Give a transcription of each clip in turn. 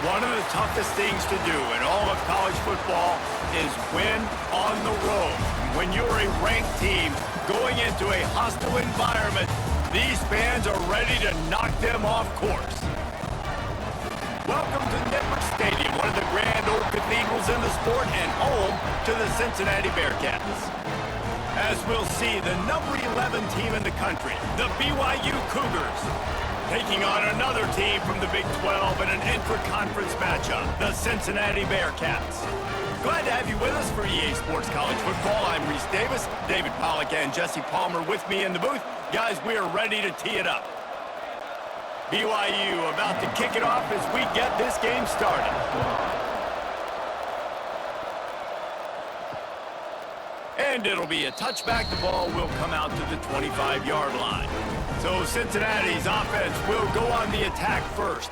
One of the toughest things to do in all of college football is win on the road. When you're a ranked team going into a hostile environment, these fans are ready to knock them off course. Welcome to Network Stadium, one of the grand old cathedrals in the sport and home to the Cincinnati Bearcats. As we'll see, the number 11 team in the country, the BYU Cougars, taking on another team from the Big 12 in an intra-conference matchup, the Cincinnati Bearcats. Glad to have you with us for EA Sports College Football. I'm Reese Davis, David Pollack and Jesse Palmer with me in the booth. Guys, we are ready to tee it up. BYU about to kick it off as we get this game started. And it'll be a touchback. The ball will come out to the 25-yard line. So Cincinnati's offense will go on the attack first.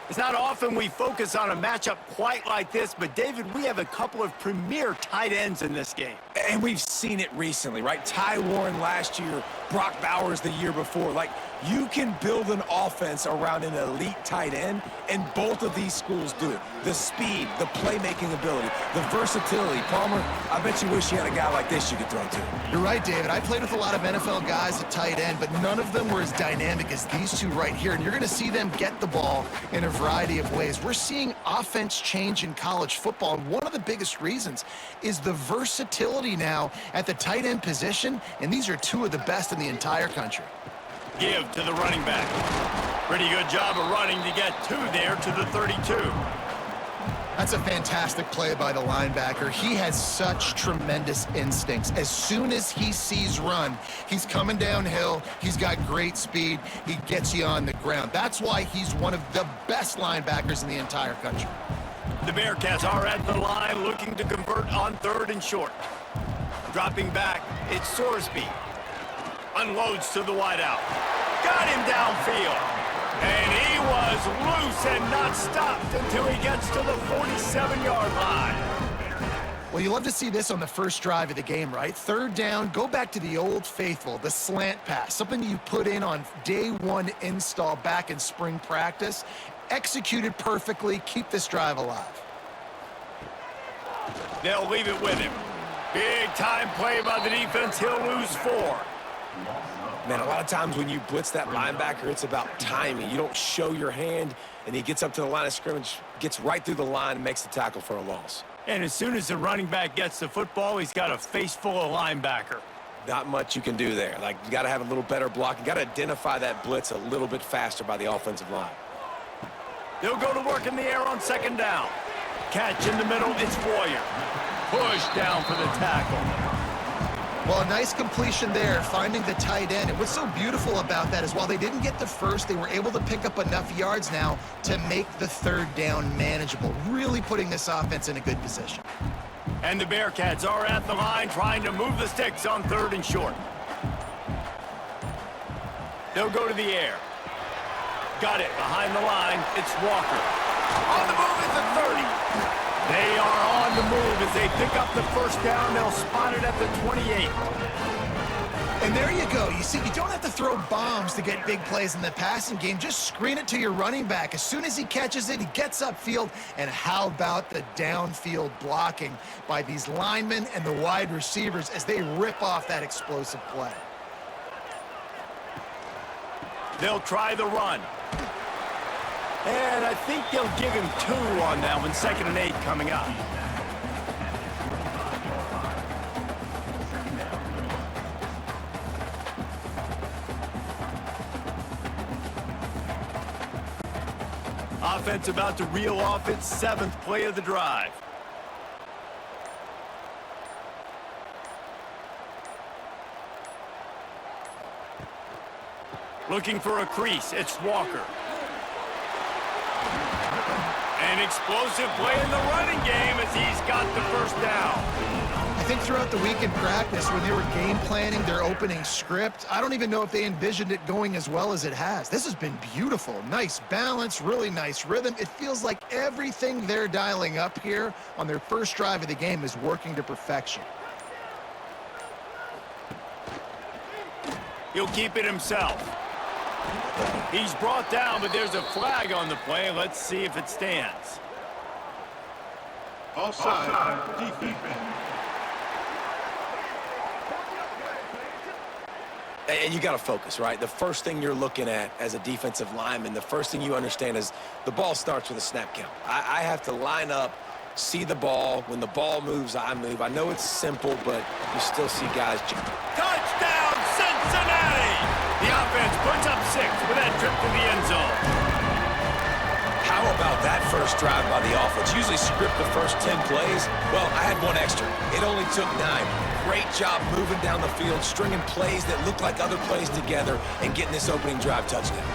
It's not often we focus on a matchup quite like this, but David, we have a couple of premier tight ends in this game. And we've seen it recently, right? Ty Warren last year, Brock Bowers the year before. Like, you can build an offense around an elite tight end, and both of these schools do it. The speed, the playmaking ability, the versatility. Palmer, I bet you wish you had a guy like this you could throw to. You're right, David. I played with a lot of NFL guys at tight end, but none of them were as dynamic as these two right here. And you're going to see them get the ball in a variety of ways. We're seeing offense change in college football, and one of the biggest reasons is the versatility now at the tight end position, and these are two of the best in the entire country. Give to the running back. Pretty good job of running to get two there to the 32. That's a fantastic play by the linebacker. He has such tremendous instincts. As soon as he sees run, he's coming downhill. He's got great speed. He gets you on the ground. That's why he's one of the best linebackers in the entire country. The Bearcats are at the line looking to convert on 3rd and short. Dropping back, it's Sorsby. Unloads to the wideout. Got him downfield. And he was loose and not stopped until he gets to the 47-yard line. Well, you love to see this on the first drive of the game, right? 3rd down, go back to the old faithful, the slant pass, something you put in on day one install back in spring practice. Executed perfectly, keep this drive alive. They'll leave it with him. Big time play by the defense. He'll lose 4. Man, a lot of times when you blitz that linebacker, it's about timing. You don't show your hand, and he gets up to the line of scrimmage, gets right through the line, and makes the tackle for a loss. And as soon as the running back gets the football, he's got a face full of linebacker. Not much you can do there. Like, you got to have a little better block. You got to identify that blitz a little bit faster by the offensive line. They'll go to work in the air on 2nd down. Catch in the middle, it's Warrior. Push down for the tackle. Well, a nice completion there, finding the tight end. And what's so beautiful about that is while they didn't get the first, they were able to pick up enough yards now to make the 3rd down manageable, really putting this offense in a good position. And the Bearcats are at the line trying to move the sticks on 3rd and short. They'll go to the air. Got it behind the line. It's Walker. On the move at the 30. They are on the move as they pick up the 1st down. They'll spot it at the 28. And there you go. You see, you don't have to throw bombs to get big plays in the passing game. Just screen it to your running back. As soon as he catches it, he gets upfield. And how about the downfield blocking by these linemen and the wide receivers as they rip off that explosive play? They'll try the run. And I think they'll give him 2 on that one. 2nd and 8 coming up. Offense about to reel off its 7th play of the drive. Looking for a crease. It's Walker. An explosive play in the running game as he's got the 1st down. I think throughout the week in practice, when they were game planning their opening script, I don't even know if they envisioned it going as well as it has. This has been beautiful. Nice balance, really nice rhythm. It feels like everything they're dialing up here on their first drive of the game is working to perfection. He'll keep it himself. He's brought down, but there's a flag on the play. Let's see if it stands. Offside. Defense. And you got to focus, right? The first thing you're looking at as a defensive lineman, the first thing you understand is the ball starts with a snap count. I have to line up, see the ball. When the ball moves, I move. I know it's simple, but you still see guys. Touchdown, Cincinnati! The offense puts up 6 with that trip to the end zone. How about that first drive by the offense? Usually script the first 10 plays. Well, I had one extra. It only took 9. Great job moving down the field, stringing plays that look like other plays together, and getting this opening drive touchdown.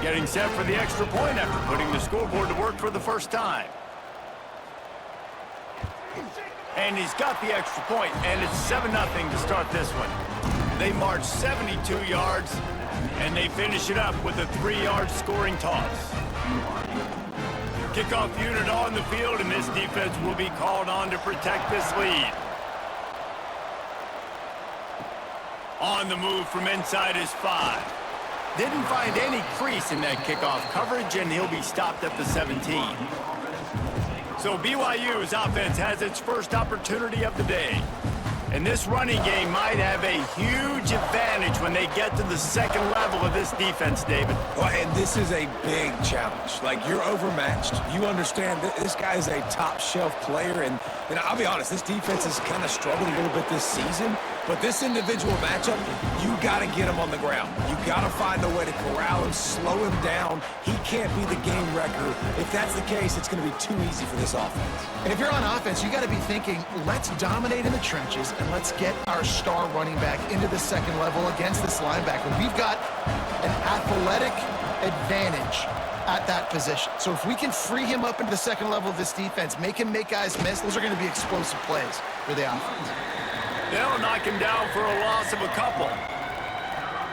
Getting set for the extra point after putting the scoreboard to work for the first time. And he's got the extra point, and it's 7-0 to start this one. They march 72 yards, and they finish it up with a 3-yard scoring toss. Kickoff unit on the field, and this defense will be called on to protect this lead. On the move from inside his 5. Didn't find any crease in that kickoff coverage, and he'll be stopped at the 17. So BYU's offense has its first opportunity of the day. And this running game might have a huge advantage when they get to the second level of this defense, David. Well, and this is a big challenge. Like, you're overmatched. You understand that this guy is a top-shelf player. And I'll be honest, this defense has kind of struggled a little bit this season. But this individual matchup, you got to get him on the ground. You got to find a way to corral him, slow him down. He can't be the game wrecker. If that's the case, it's going to be too easy for this offense. And if you're on offense, you got to be thinking, let's dominate in the trenches and let's get our star running back into the second level against this linebacker. We've got an athletic advantage at that position. So if we can free him up into the second level of this defense, make him make guys miss, those are going to be explosive plays for the offense. They'll knock him down for a loss of a couple.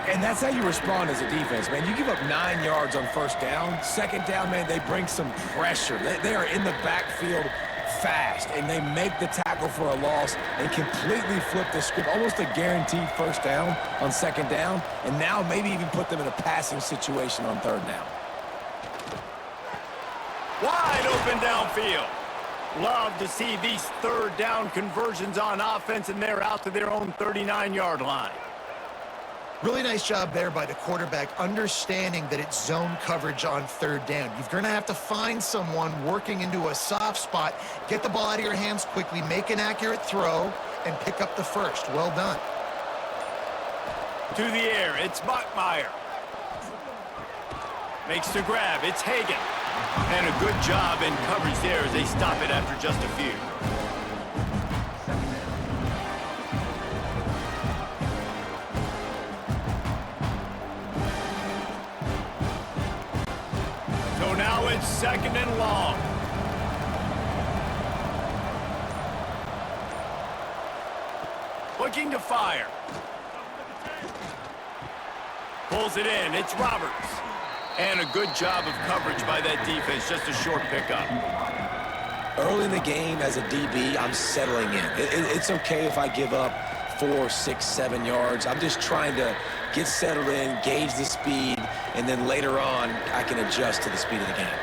And that's how you respond as a defense, man. You give up 9 yards on first down. Second down, man, they bring some pressure. They are in the backfield fast, and they make the tackle for a loss and completely flip the script. Almost a guaranteed first down on second down, and now maybe even put them in a passing situation on third down. Wide open downfield. Love to see these third down conversions on offense, and they're out to their own 39-yard line. Really nice job there by the quarterback, understanding that it's zone coverage on third down. You're going to have to find someone working into a soft spot, get the ball out of your hands quickly, make an accurate throw, and pick up the first. Well done. To the air, it's Bachmeyer. Makes the grab, it's Hagan. And a good job in coverage there as they stop it after just a few. So now it's second and long. Looking to fire. Pulls it in, it's Roberts. And a good job of coverage by that defense, just a short pickup. Early in the game as a DB, I'm settling in. It's okay if I give up 4, 6, 7 yards. I'm just trying to get settled in, gauge the speed, and then later on, I can adjust to the speed of the game.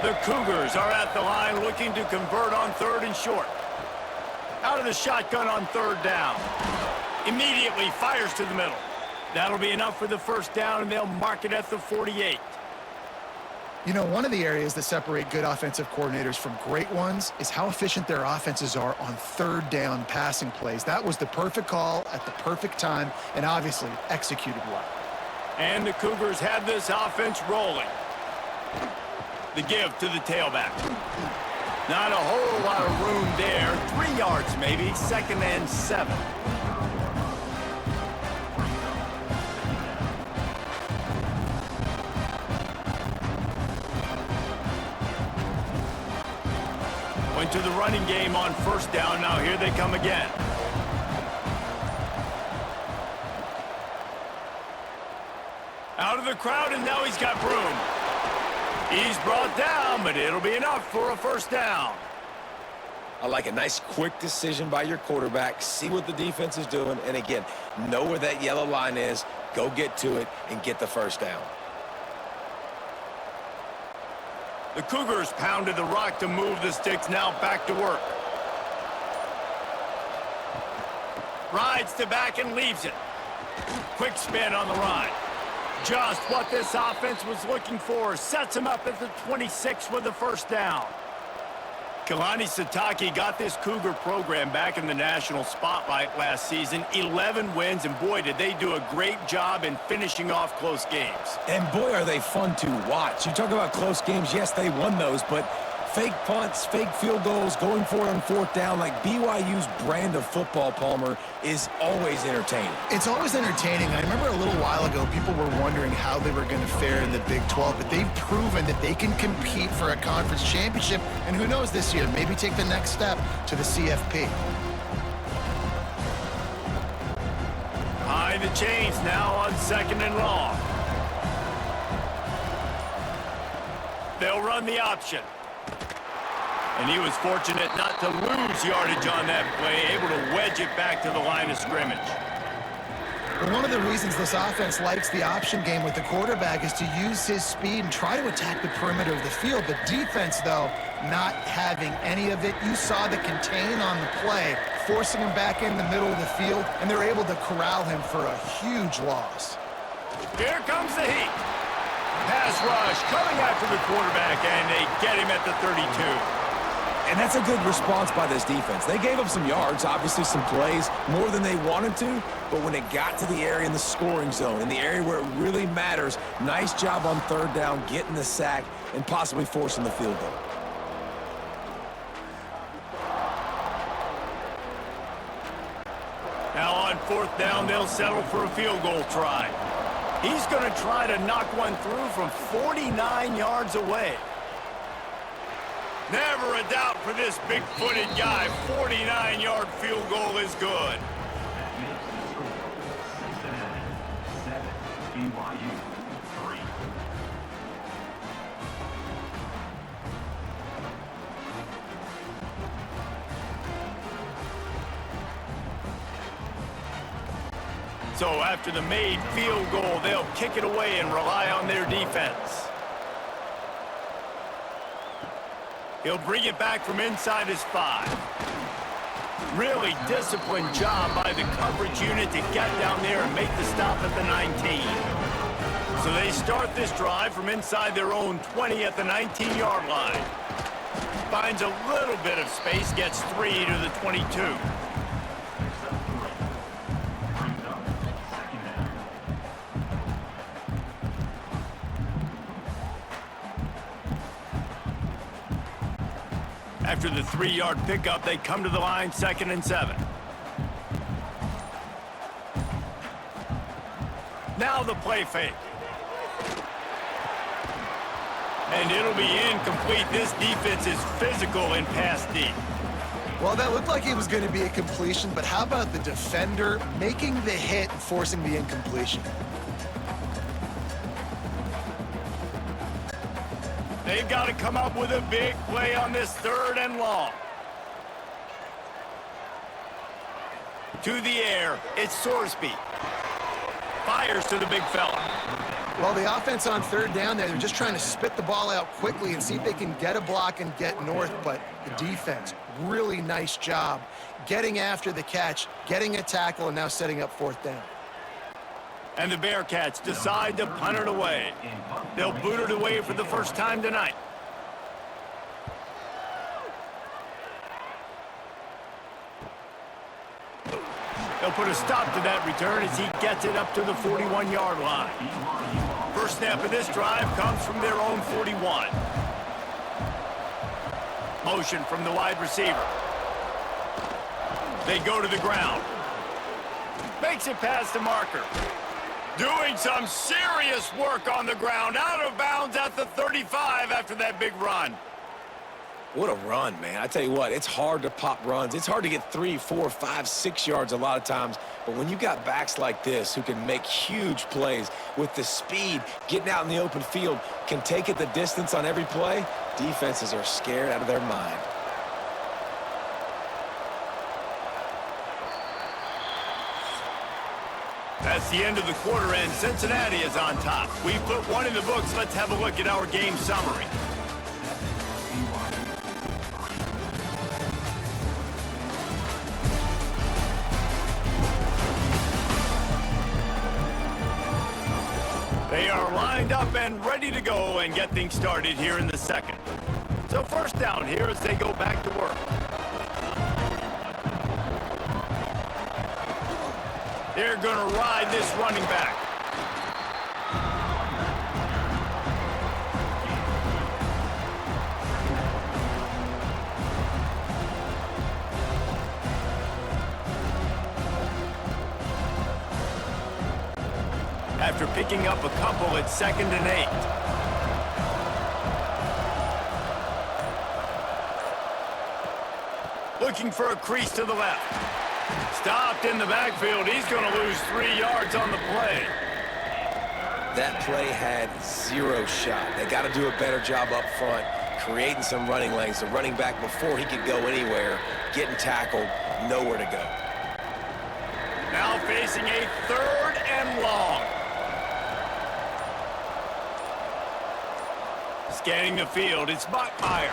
The Cougars are at the line looking to convert on third and short. Out of the shotgun on third down. Immediately fires to the middle. That'll be enough for the first down, and they'll mark it at the 48. You know, one of the areas that separate good offensive coordinators from great ones is how efficient their offenses are on third down passing plays. That was the perfect call at the perfect time, and obviously executed well. And the Cougars have this offense rolling. The give to the tailback. Not a whole lot of room there. 3 yards maybe, second and 7. Went to the running game on first down. Now here they come again. Out of the crowd, and now he's got room. He's brought down, but it'll be enough for a first down. I like a nice quick decision by your quarterback, see what the defense is doing, and again, know where that yellow line is, go get to it, and get the first down. The Cougars pounded the rock to move the sticks, now back to work. Rides to back and leaves it. Quick spin on the ride. Just what this offense was looking for. Sets him up at the 26 with the first down. Kalani Sitake got this Cougar program back in the national spotlight last season. 11 wins, and boy, did they do a great job in finishing off close games. And boy, are they fun to watch. You talk about close games, yes, they won those, but fake punts, fake field goals, going for it on fourth down, like BYU's brand of football, Palmer, is always entertaining. It's always entertaining. I remember a little while ago, people were wondering how they were going to fare in the Big 12, but they've proven that they can compete for a conference championship, and who knows this year, maybe take the next step to the CFP. High the chains now on 2nd and long. They'll run the option. And he was fortunate not to lose yardage on that play, able to wedge it back to the line of scrimmage. Well, one of the reasons this offense likes the option game with the quarterback is to use his speed and try to attack the perimeter of the field. The defense, though, not having any of it. You saw the contain on the play, forcing him back in the middle of the field, and they're able to corral him for a huge loss. Here comes the heat. Pass rush coming after the quarterback, and they get him at the 32. And that's a good response by this defense. They gave up some yards, obviously some plays, more than they wanted to, but when it got to the area in the scoring zone, in the area where it really matters, nice job on third down, getting the sack, and possibly forcing the field goal. Now on fourth down, they'll settle for a field goal try. He's going to try to knock one through from 49 yards away. Never a doubt for this big-footed guy. 49-yard field goal is good. BYU 3. So after the made field goal, they'll kick it away and rely on their defense. He'll bring it back from inside his 5. Really disciplined job by the coverage unit to get down there and make the stop at the 19. So they start this drive from inside their own 20 at the 19-yard line. Finds a little bit of space, gets 3 to the 22. After the 3-yard pickup, they come to the line, 2nd and 7. Now the play fake. And it'll be incomplete. This defense is physical and pass deep. Well, that looked like it was going to be a completion, but how about the defender making the hit and forcing the incompletion? They've got to come up with a big play on this 3rd and long. To the air, it's Sorsby. Fires to the big fella. Well, the offense on 3rd down there, they're just trying to spit the ball out quickly and see if they can get a block and get north, but the defense, really nice job getting after the catch, getting a tackle, and now setting up 4th down. And the Bearcats decide to punt it away. They'll boot it away for the first time tonight. They'll put a stop to that return as he gets it up to the 41-yard line. First snap of this drive comes from their own 41. Motion from the wide receiver. They go to the ground. Makes it past the marker. Doing some serious work on the ground. Out of bounds at the 35 after that big run. What a run, man. I tell you what, it's hard to pop runs. It's hard to get 3, 4, 5, 6 yards a lot of times. But when you got backs like this who can make huge plays with the speed, getting out in the open field, can take it the distance on every play, defenses are scared out of their mind. That's the end of the quarter, and Cincinnati is on top. We put one in the books. Let's have a look at our game summary. They are lined up and ready to go and get things started here in the second. So first down here as they go back to work. They're going to ride this running back. After picking up a couple, it's 2nd and 8. Looking for a crease to the left. Stopped in the backfield. He's going to lose 3 yards on the play. That play had 0 shot. They got to do a better job up front, creating some running lanes. The running back, before he could go anywhere, getting tackled, nowhere to go. Now facing a 3rd and long. Scanning the field, it's Bachmeyer.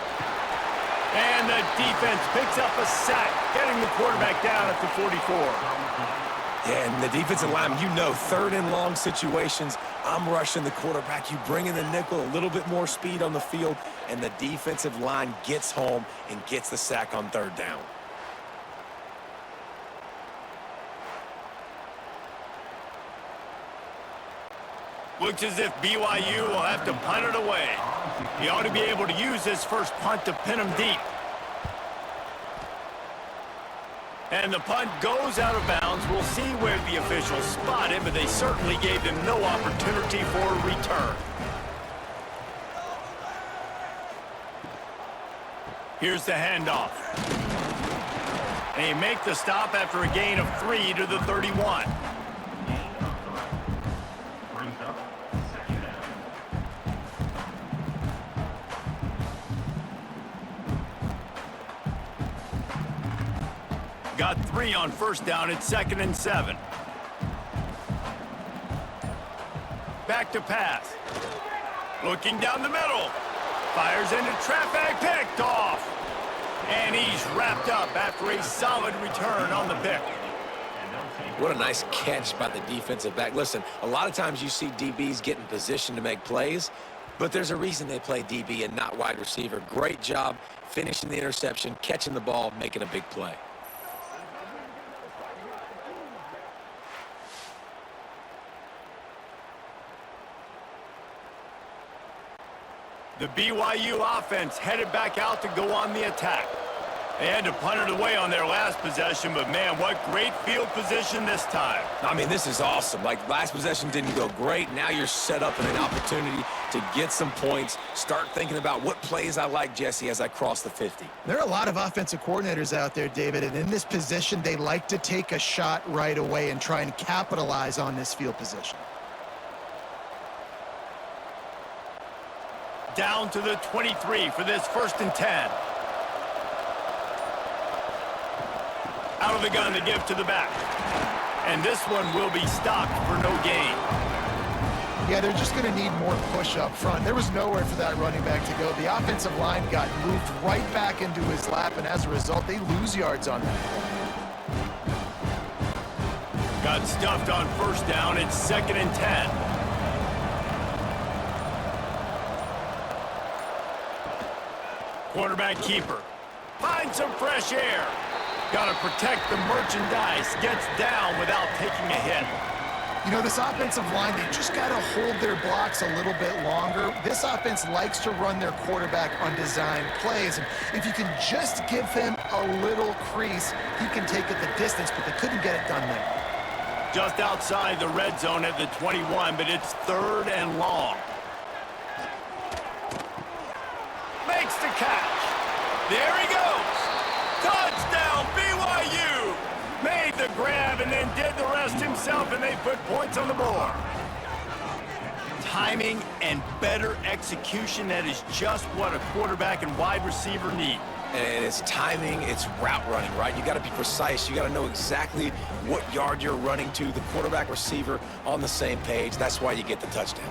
And the defense picks up a sack, getting the quarterback down at the 44. Yeah, and the defensive lineman, you know, 3rd and long situations, I'm rushing the quarterback. You bring in the nickel, a little bit more speed on the field, and the defensive line gets home and gets the sack on 3rd down. Looks as if BYU will have to punt it away. He ought to be able to use his first punt to pin him deep. And the punt goes out of bounds. We'll see where the officials spot him, but they certainly gave him no opportunity for a return. Here's the handoff. And he make the stop after a gain of 3 to the 31. Got 3 on first down. It's 2nd and 7. Back to pass. Looking down the middle. Fires into traffic. Picked off. And he's wrapped up after a solid return on the pick. What a nice catch by the defensive back. Listen, a lot of times you see DBs get in position to make plays, but there's a reason they play DB and not wide receiver. Great job finishing the interception, catching the ball, making a big play. The BYU offense headed back out to go on the attack. They had to punt it away on their last possession, but man, what great field position this time. I mean, this is awesome. Like, last possession didn't go great. Now you're set up in an opportunity to get some points. Start thinking about what plays I like, Jesse, as I cross the 50. There are a lot of offensive coordinators out there, David, and in this position, they like to take a shot right away and try and capitalize on this field position. Down to the 23 for this 1st and 10. Out of the gun to give to the back. And this one will be stopped for no gain. Yeah, they're just going to need more push up front. There was nowhere for that running back to go. The offensive line got moved right back into his lap, and as a result, they lose yards on that. Got stuffed on first down. It's 2nd and 10. Quarterback keeper. Find some fresh air. Got to protect the merchandise. Gets down without taking a hit. You know, this offensive line, they just got to hold their blocks a little bit longer. This offense likes to run their quarterback on design plays. And if you can just give him a little crease, he can take it the distance, but they couldn't get it done there. Just outside the red zone at the 21, but it's 3rd and long. Makes the catch. There he goes. Touchdown, BYU. Made the grab and then did the rest himself, and they put points on the board. Timing and better execution, that is just what a quarterback and wide receiver need. And it's timing, it's route running, right? You got to be precise. You got to know exactly what yard you're running to. The quarterback, receiver on the same page. That's why you get the touchdown.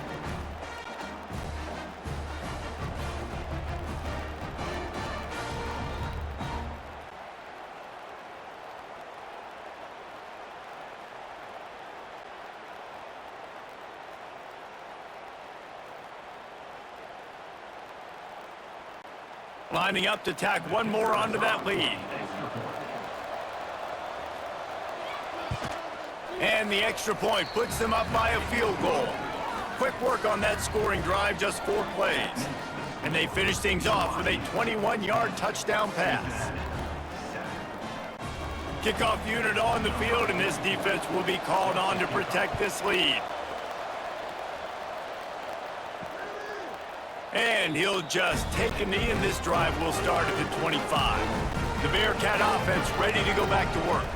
Lining up to tack one more onto that lead. And the extra point puts them up by a field goal. Quick work on that scoring drive, just 4 plays. And they finish things off with a 21-yard touchdown pass. Kickoff unit on the field, and this defense will be called on to protect this lead. And he'll just take a knee, and this drive will start at the 25. The Bearcat offense ready to go back to work.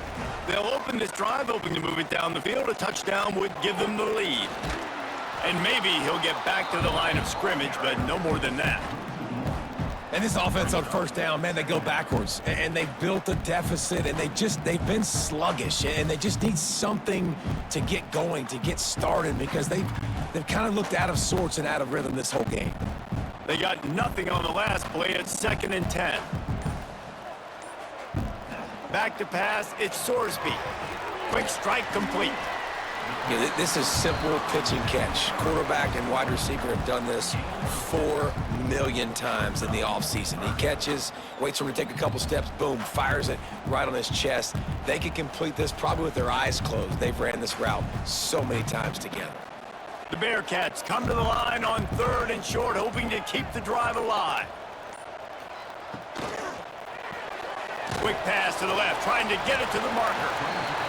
They'll open this drive, hoping to move it down the field. A touchdown would give them the lead. And maybe he'll get back to the line of scrimmage, but no more than that. And this offense on first down, man, they go backwards. And they built a deficit, and they've been sluggish. And they just need something to get going, to get started, because they've kind of looked out of sorts and out of rhythm this whole game. They got nothing on the last play. It's 2nd and 10. Back to pass, it's Sorsby. Quick strike complete. Yeah, this is simple pitch and catch. Quarterback and wide receiver have done this 4 million times in the offseason. He catches, waits for him to take a couple steps, boom, fires it right on his chest. They can complete this probably with their eyes closed. They've ran this route so many times together. The Bearcats come to the line on 3rd and short, hoping to keep the drive alive. Quick pass to the left, trying to get it to the marker.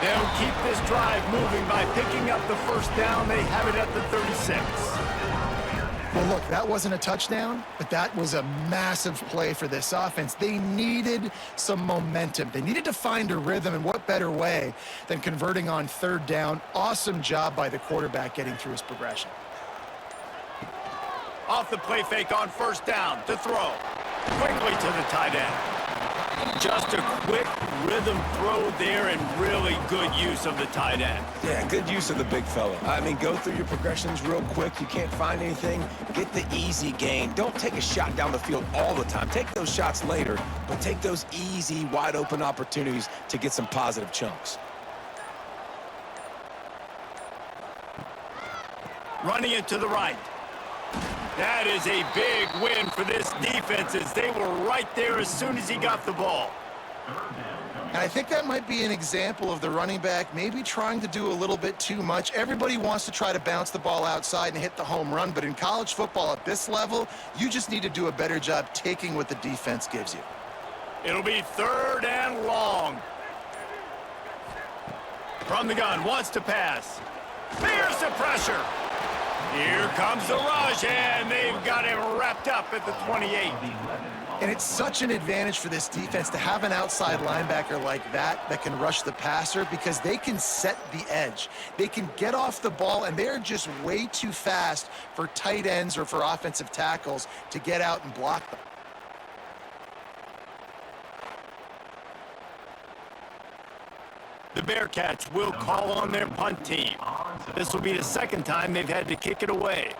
They'll keep this drive moving by picking up the first down. They have it at the 36. Well, look, that wasn't a touchdown, but that was a massive play for this offense. They needed some momentum. They needed to find a rhythm, and what better way than converting on 3rd down. Awesome job by the quarterback getting through his progression. Off the play fake on 1st down to throw. Quickly to the tight end. Just a quick rhythm throw there, and really good use of the tight end. Yeah, good use of the big fella. I mean, go through your progressions real quick. You can't find anything, get the easy gain. Don't take a shot down the field all the time. Take those shots later, but take those easy, wide-open opportunities to get some positive chunks. Running it to the right. That is a big win for this defense, as they were right there as soon as he got the ball. And I think that might be an example of the running back maybe trying to do a little bit too much. Everybody wants to try to bounce the ball outside and hit the home run, but in college football at this level, you just need to do a better job taking what the defense gives you. It'll be 3rd and long. From the gun, wants to pass. There's the pressure. Here comes the rush, and they've got him wrapped up at the 28. And it's such an advantage for this defense to have an outside linebacker like that can rush the passer, because they can set the edge. They can get off the ball, and they're just way too fast for tight ends or for offensive tackles to get out and block them. The Bearcats will call on their punt team. This will be the 2nd time they've had to kick it away.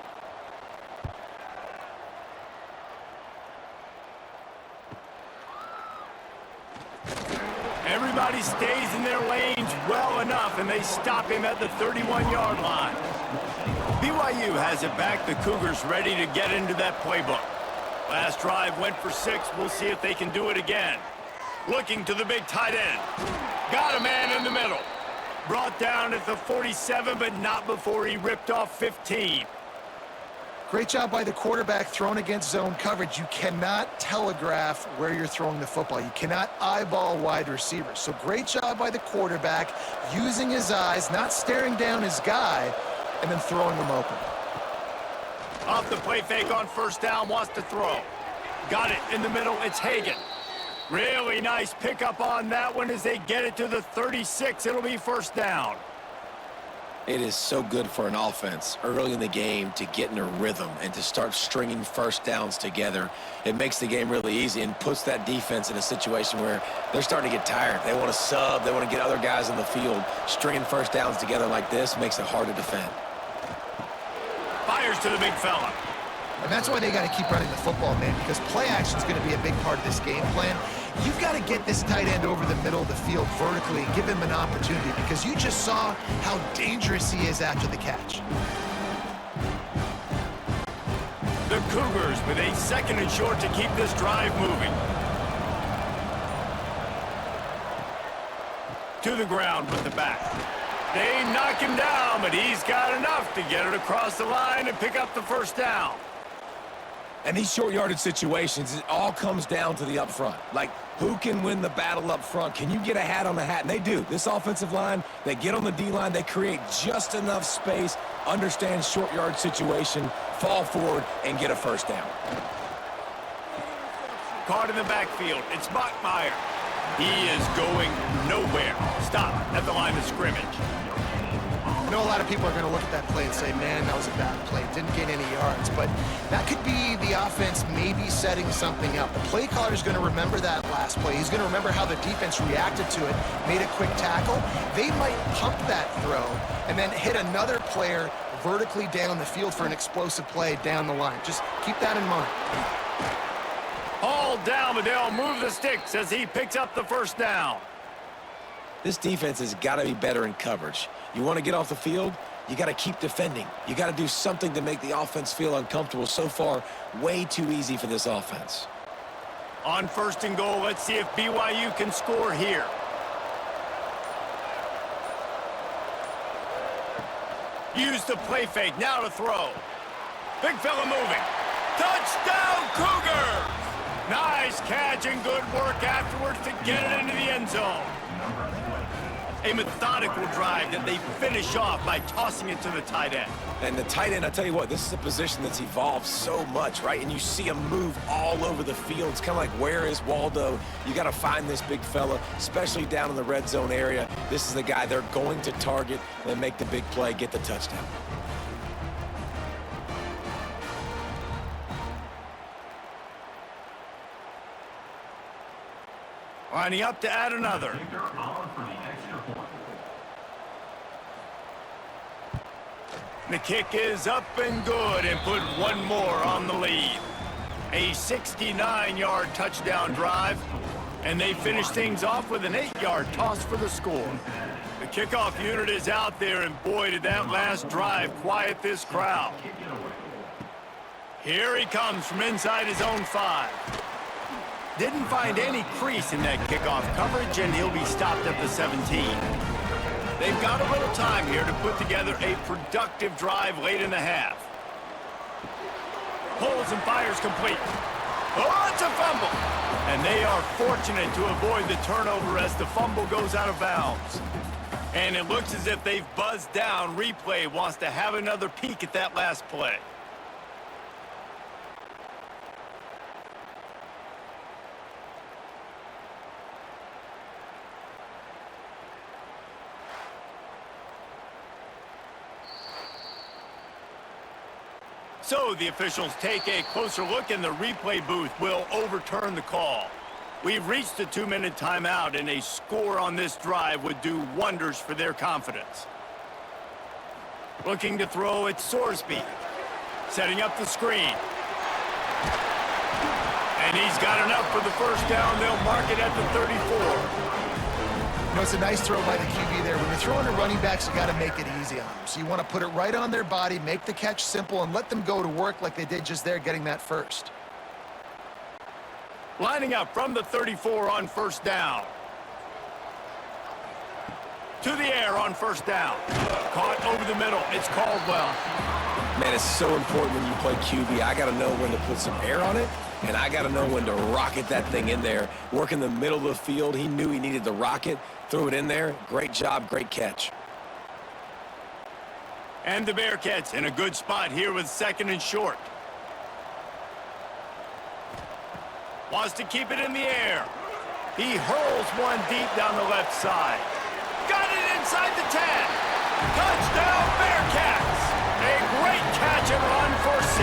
Everybody stays in their lanes well enough, and they stop him at the 31-yard line. BYU has it back. The Cougars ready to get into that playbook. Last drive went for 6. We'll see if they can do it again. Looking to the big tight end. Got a man in the middle. Brought down at the 47, but not before he ripped off 15. Great job by the quarterback thrown against zone coverage. You cannot telegraph where you're throwing the football. You cannot eyeball wide receivers. So great job by the quarterback using his eyes, not staring down his guy, and then throwing him open. Off the play fake on 1st down, wants to throw. Got it in the middle, it's Hagan. Really nice pickup on that one as they get it to the 36. It'll be 1st down. It is so good for an offense early in the game to get in a rhythm and to start stringing first downs together. It makes the game really easy and puts that defense in a situation where they're starting to get tired. They want to sub. They want to get other guys on the field. Stringing first downs together like this makes it hard to defend. Fires to the big fella. And that's why they got to keep running the football, man, because play action is going to be a big part of this game plan. You've got to get this tight end over the middle of the field vertically and give him an opportunity, because you just saw how dangerous he is after the catch. The Cougars with a 2nd and short to keep this drive moving. To the ground with the back. They knock him down, but he's got enough to get it across the line and pick up the first down. And these short yardage situations, it all comes down to the up front. Like, who can win the battle up front? Can you get a hat on the hat? And they do. This offensive line, they get on the D-line, they create just enough space, understand short yard situation, fall forward, and get a first down. Caught in the backfield. It's Bachmeyer. He is going nowhere. Stop at the line of scrimmage. I know a lot of people are going to look at that play and say, man, that was a bad play. Didn't gain any yards. But that could be the offense maybe setting something up. The play caller is going to remember that last play. He's going to remember how the defense reacted to it, made a quick tackle. They might pump that throw and then hit another player vertically down the field for an explosive play down the line. Just keep that in mind. Hauled down, but they'll move the sticks as he picks up the first down. This defense has got to be better in coverage. You want to get off the field, you got to keep defending. You got to do something to make the offense feel uncomfortable. So far, way too easy for this offense. On 1st and goal, let's see if BYU can score here. Use the play fake, now to throw. Big fella moving. Touchdown, Cougars! Nice catch and good work afterwards to get it into the end zone. A methodical drive that they finish off by tossing it to the tight end. And the tight end, I tell you what, this is a position that's evolved so much, right? And you see him move all over the field. It's kind of like, where is Waldo? You got to find this big fella, especially down in the red zone area. This is the guy they're going to target and make the big play, get the touchdown. Lining up to add another. The kick is up and good and put one more on the lead. A 69-yard touchdown drive, and they finish things off with an 8-yard toss for the score. The kickoff unit is out there, and boy, did that last drive quiet this crowd. Here he comes from inside his own 5. Didn't find any crease in that kickoff coverage, and he'll be stopped at the 17. They've got a little time here to put together a productive drive late in the half. Pulls and fires complete. Oh, it's a fumble! And they are fortunate to avoid the turnover as the fumble goes out of bounds. And it looks as if they've buzzed down. Replay wants to have another peek at that last play. So the officials take a closer look, and the replay booth will overturn the call. We've reached the 2-minute timeout, and a score on this drive would do wonders for their confidence. Looking to throw at Sorsby. Setting up the screen. And he's got enough for the first down. They'll mark it at the 34. You know, it's a nice throw by the QB there. When you're throwing to running backs, you got to make it easy on them. So you want to put it right on their body, make the catch simple, and let them go to work like they did just there, getting that first. Lining up from the 34 on first down. To the air on first down. Caught over the middle. It's Caldwell. Man, it's so important when you play QB. I got to know when to put some air on it, and I got to know when to rocket that thing in there. Work in the middle of the field. He knew he needed the rocket. Threw it in there. Great job, great catch. And the Bearcats in a good spot here with 2nd and short. Wants to keep it in the air. He hurls one deep down the left side. Got it inside the 10. Touchdown Bearcats! A great catch and run for 6.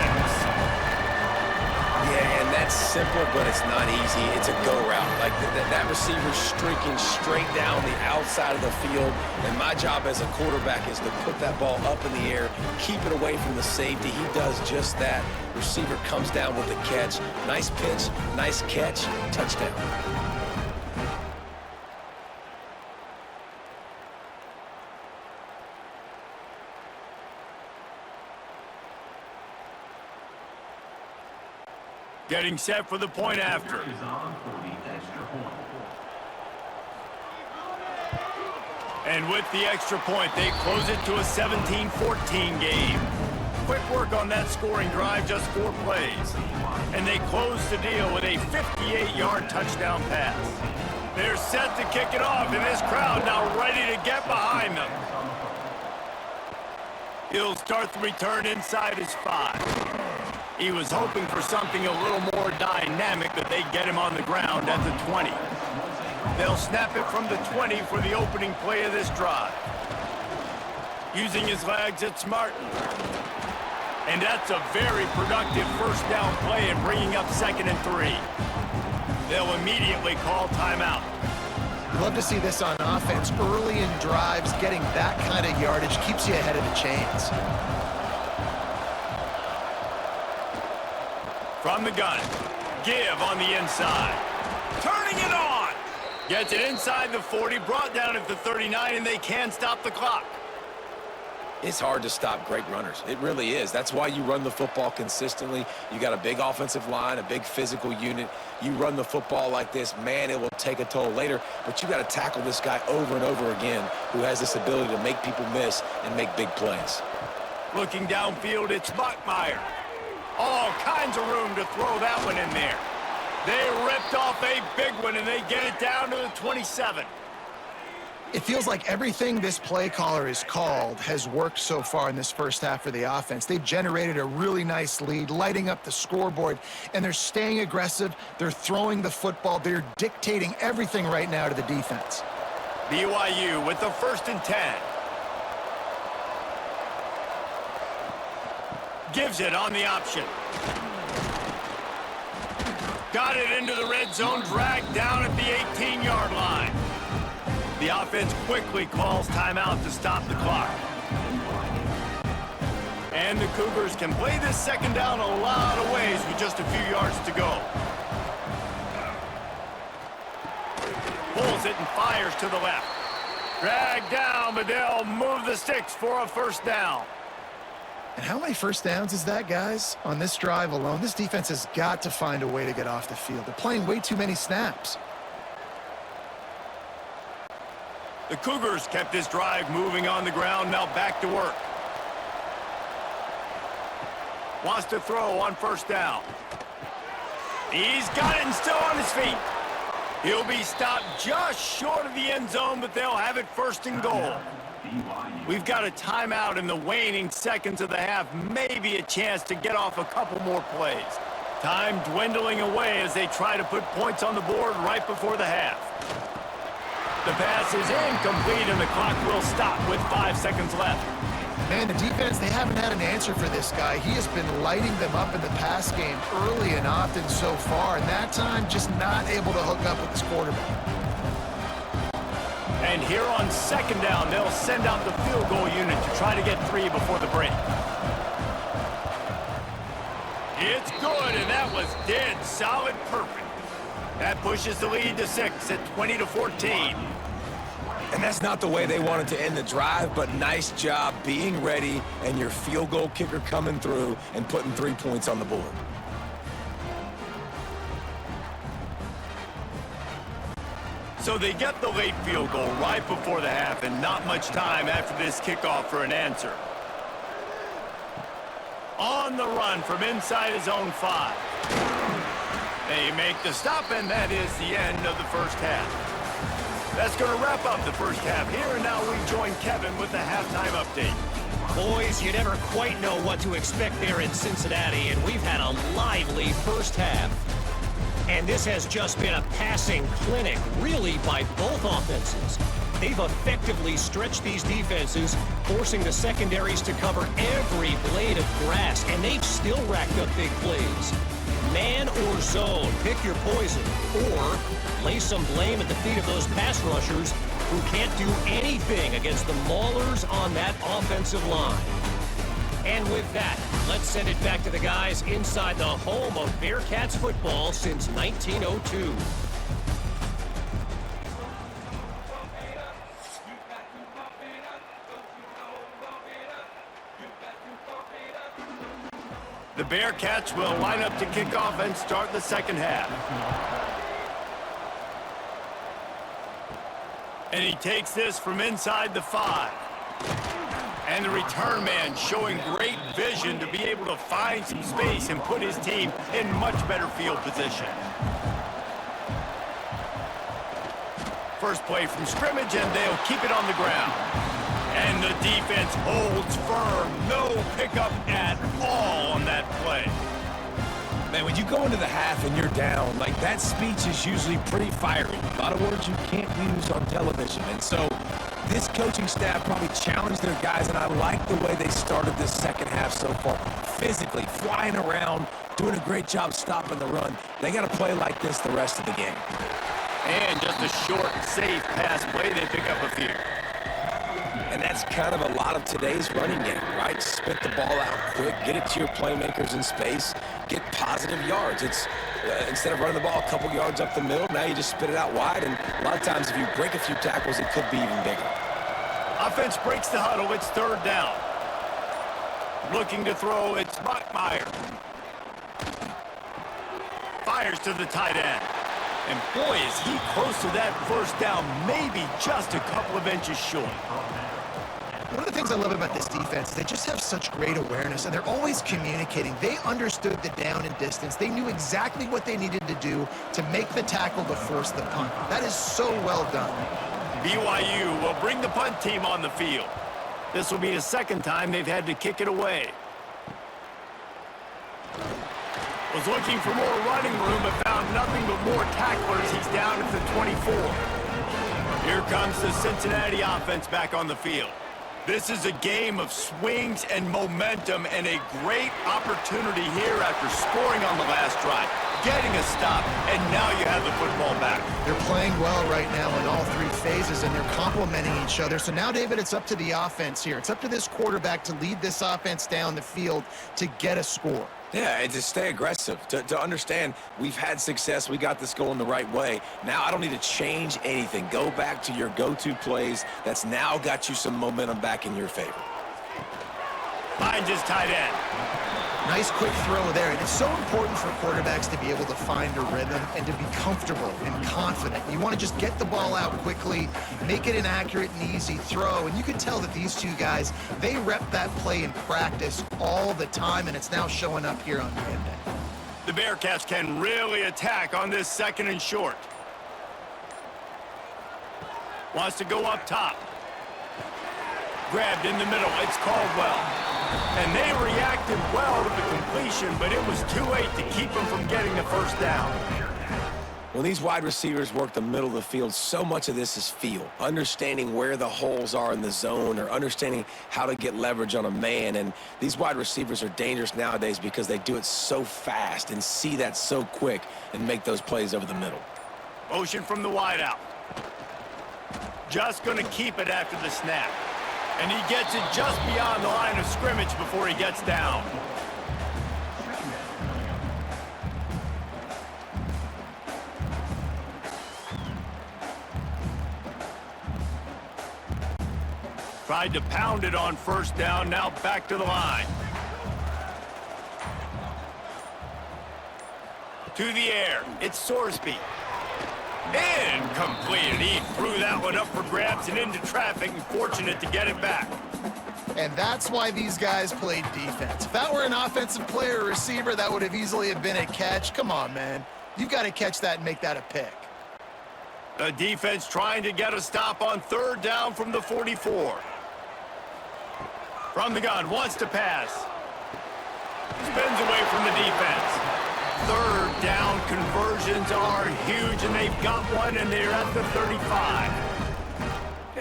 Yeah, and that's simple, but it's not easy. It's a go route. Like that receiver's streaking straight down the outside of the field, and my job as a quarterback is to put that ball up in the air, keep it away from the safety. He does just that. Receiver comes down with the catch. Nice pitch, nice catch, touchdown. Getting set for the point after. Is on for the extra point. And with the extra point, they close it to a 17-14 game. Quick work on that scoring drive, just 4 plays. And they close the deal with a 58-yard touchdown pass. They're set to kick it off, and this crowd now ready to get behind them. He'll start the return inside his 5. He was hoping for something a little more dynamic, but they get him on the ground at the 20. They'll snap it from the 20 for the opening play of this drive. Using his legs, it's Martin. And that's a very productive first down play and bringing up 2nd and 3. They'll immediately call timeout. Love to see this on offense. Early in drives, getting that kind of yardage keeps you ahead of the chains. From the gun, give on the inside. Turning it on! Gets it inside the 40, brought down at the 39, and they can stop the clock. It's hard to stop great runners. It really is. That's why you run the football consistently. You got a big offensive line, a big physical unit. You run the football like this, man, it will take a toll later. But you got to tackle this guy over and over again who has this ability to make people miss and make big plays. Looking downfield, it's Bachmeyer. All kinds of room to throw that one in there. They ripped off a big one, and they get it down to the 27. It feels like everything this play caller has called has worked so far in this first half for the offense. They've generated a really nice lead, lighting up the scoreboard, and they're staying aggressive. They're throwing the football. They're dictating everything right now to the defense. BYU with the 1st and 10. Gives it on the option. Got it into the red zone, dragged down at the 18-yard line. The offense quickly calls timeout to stop the clock. And the Cougars can play this 2nd down a lot of ways with just a few yards to go. Pulls it and fires to the left. Dragged down, but they'll move the sticks for a 1st down. And how many first downs is that, guys? On this drive alone, this defense has got to find a way to get off the field. They're playing way too many snaps. The Cougars kept this drive moving on the ground, now back to work. Wants to throw on 1st down. He's got it and still on his feet. He'll be stopped just short of the end zone, but they'll have it 1st and goal. We've got a timeout in the waning seconds of the half, maybe a chance to get off a couple more plays. Time dwindling away as they try to put points on the board right before the half. The pass is incomplete and the clock will stop with 5 seconds left. Man, the defense, they haven't had an answer for this guy. He has been lighting them up in the pass game early and often so far, and that time just not able to hook up with his quarterback. And here on 2nd down, they'll send out the field goal unit to try to get 3 before the break. It's good, and that was dead solid perfect. That pushes the lead to 6 at 20-14. And that's not the way they wanted to end the drive, but nice job being ready and your field goal kicker coming through and putting 3 points on the board. So they get the late field goal right before the half, and not much time after this kickoff for an answer. On the run from inside his own 5. They make the stop, and that is the end of the first half. That's going to wrap up the first half here, and now we join Kevin with the halftime update. Boys, you never quite know what to expect there in Cincinnati, and we've had a lively first half. And this has just been a passing clinic, really, by both offenses. They've effectively stretched these defenses, forcing the secondaries to cover every blade of grass, and they've still racked up big plays. Man or zone, pick your poison, or lay some blame at the feet of those pass rushers who can't do anything against the maulers on that offensive line. And with that, let's send it back to the guys inside the home of Bearcats football since 1902. The Bearcats will line up to kick off and start the second half. And he takes this from inside the 5. And the return man showing great vision to be able to find some space and put his team in much better field position. First play from scrimmage, and they'll keep it on the ground. And the defense holds firm. No pickup at all on that play. Man, when you go into the half and you're down, like, that speech is usually pretty fiery. A lot of words you can't use on television. And so this coaching staff probably challenged their guys, and I like the way they started this second half so far. Physically, flying around, doing a great job stopping the run. They got to play like this the rest of the game. And just a short, safe pass play, they pick up a few. And that's kind of a lot of today's running game, right? Spit the ball out quick, get it to your playmakers in space, get positive yards. It's instead of running the ball a couple yards up the middle, now you just spit it out wide, and a lot of times if you break a few tackles, it could be even bigger. Offense breaks the huddle. It's third down. Looking to throw, it's Buckmeyer. Fires to the tight end. And boy, is he close to that first down, maybe just a couple of inches short. One of the things I love about this defense is they just have such great awareness, and they're always communicating. They understood the down and distance. They knew exactly what they needed to do to make the tackle to force the punt. That is so well done. BYU will bring the punt team on the field. This will be the second time they've had to kick it away. Was looking for more running room, but found nothing but more tacklers. He's down at the 24. Here comes the Cincinnati offense back on the field. This is a game of swings and momentum, and a great opportunity here after scoring on the last drive, getting a stop, and now you have the football back. They're playing well right now in all three phases, and they're complementing each other. So now, David, it's up to the offense here. It's up to this quarterback to lead this offense down the field to get a score. Yeah, and to stay aggressive, to understand we've had success, we got this going the right way. Now I don't need to change anything. Go back to your go-to plays. That's now got you some momentum back in your favor. Finds his tight end. Nice quick throw there. And it's so important for quarterbacks to be able to find a rhythm and to be comfortable and confident. You want to just get the ball out quickly, make it an accurate and easy throw. And you can tell that these two guys, they rep that play in practice all the time, and it's now showing up here on game day. The Bearcats can really attack on this second and short. Wants to go up top. Grabbed in the middle. It's Caldwell. And they reacted well to the completion, but it was too late to keep them from getting the first down. When these wide receivers work the middle of the field, so much of this is feel. Understanding where the holes are in the zone, or understanding how to get leverage on a man. And these wide receivers are dangerous nowadays because they do it so fast and see that so quick and make those plays over the middle. Motion from the wideout. Just going to keep it after the snap. And he gets it just beyond the line of scrimmage before he gets down. Tried to pound it on first down, now back to the line. To the air, it's Sorsby. Incomplete. He threw that one up for grabs and into traffic, and fortunate to get it back. And that's why these guys played defense. If that were an offensive player or receiver, that would have easily have been a catch. Come on, man. You've got to catch that and make that a pick. The defense trying to get a stop on third down from the 44. From the gun, wants to pass. Spins away from the defense. Third down conversions are huge, and they've got one, and they're at the 35.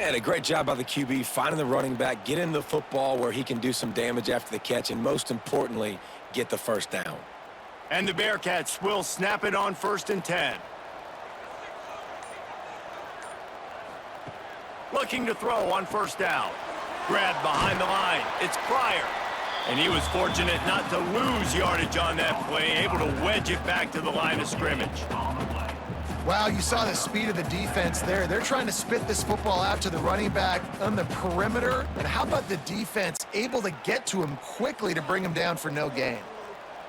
And a great job by the QB finding the running back, getting the football where he can do some damage after the catch, and most importantly, get the first down. And the Bearcats will snap it on 1st and 10. Looking to throw on 1st down. Grabbed behind the line. It's Pryor. And he was fortunate not to lose yardage on that play, able to wedge it back to the line of scrimmage. Wow, you saw the speed of the defense there. They're trying to spit this football out to the running back on the perimeter. And how about the defense able to get to him quickly to bring him down for no gain?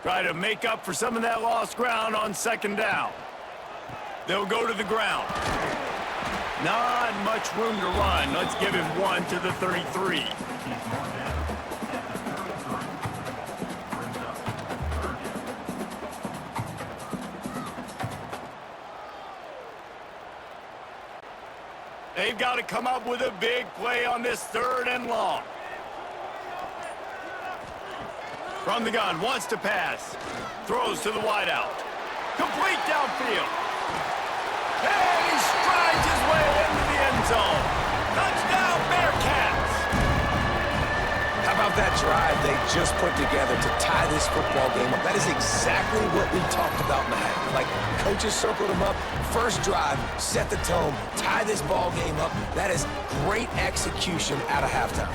Try to make up for some of that lost ground on 2nd down. They'll go to the ground. Not much room to run. Let's give him 1 to the 33. They've got to come up with a big play on this 3rd and long. From the gun, wants to pass. Throws to the wideout. Complete downfield. And he strides his way into the end zone. Touchdown, Bearcats! How about that drive they just put together to tie this football game up? That is exactly what we talked about in the half. Like, coaches circled them up. First drive, set the tone, tie this ball game up. That is great execution out of halftime.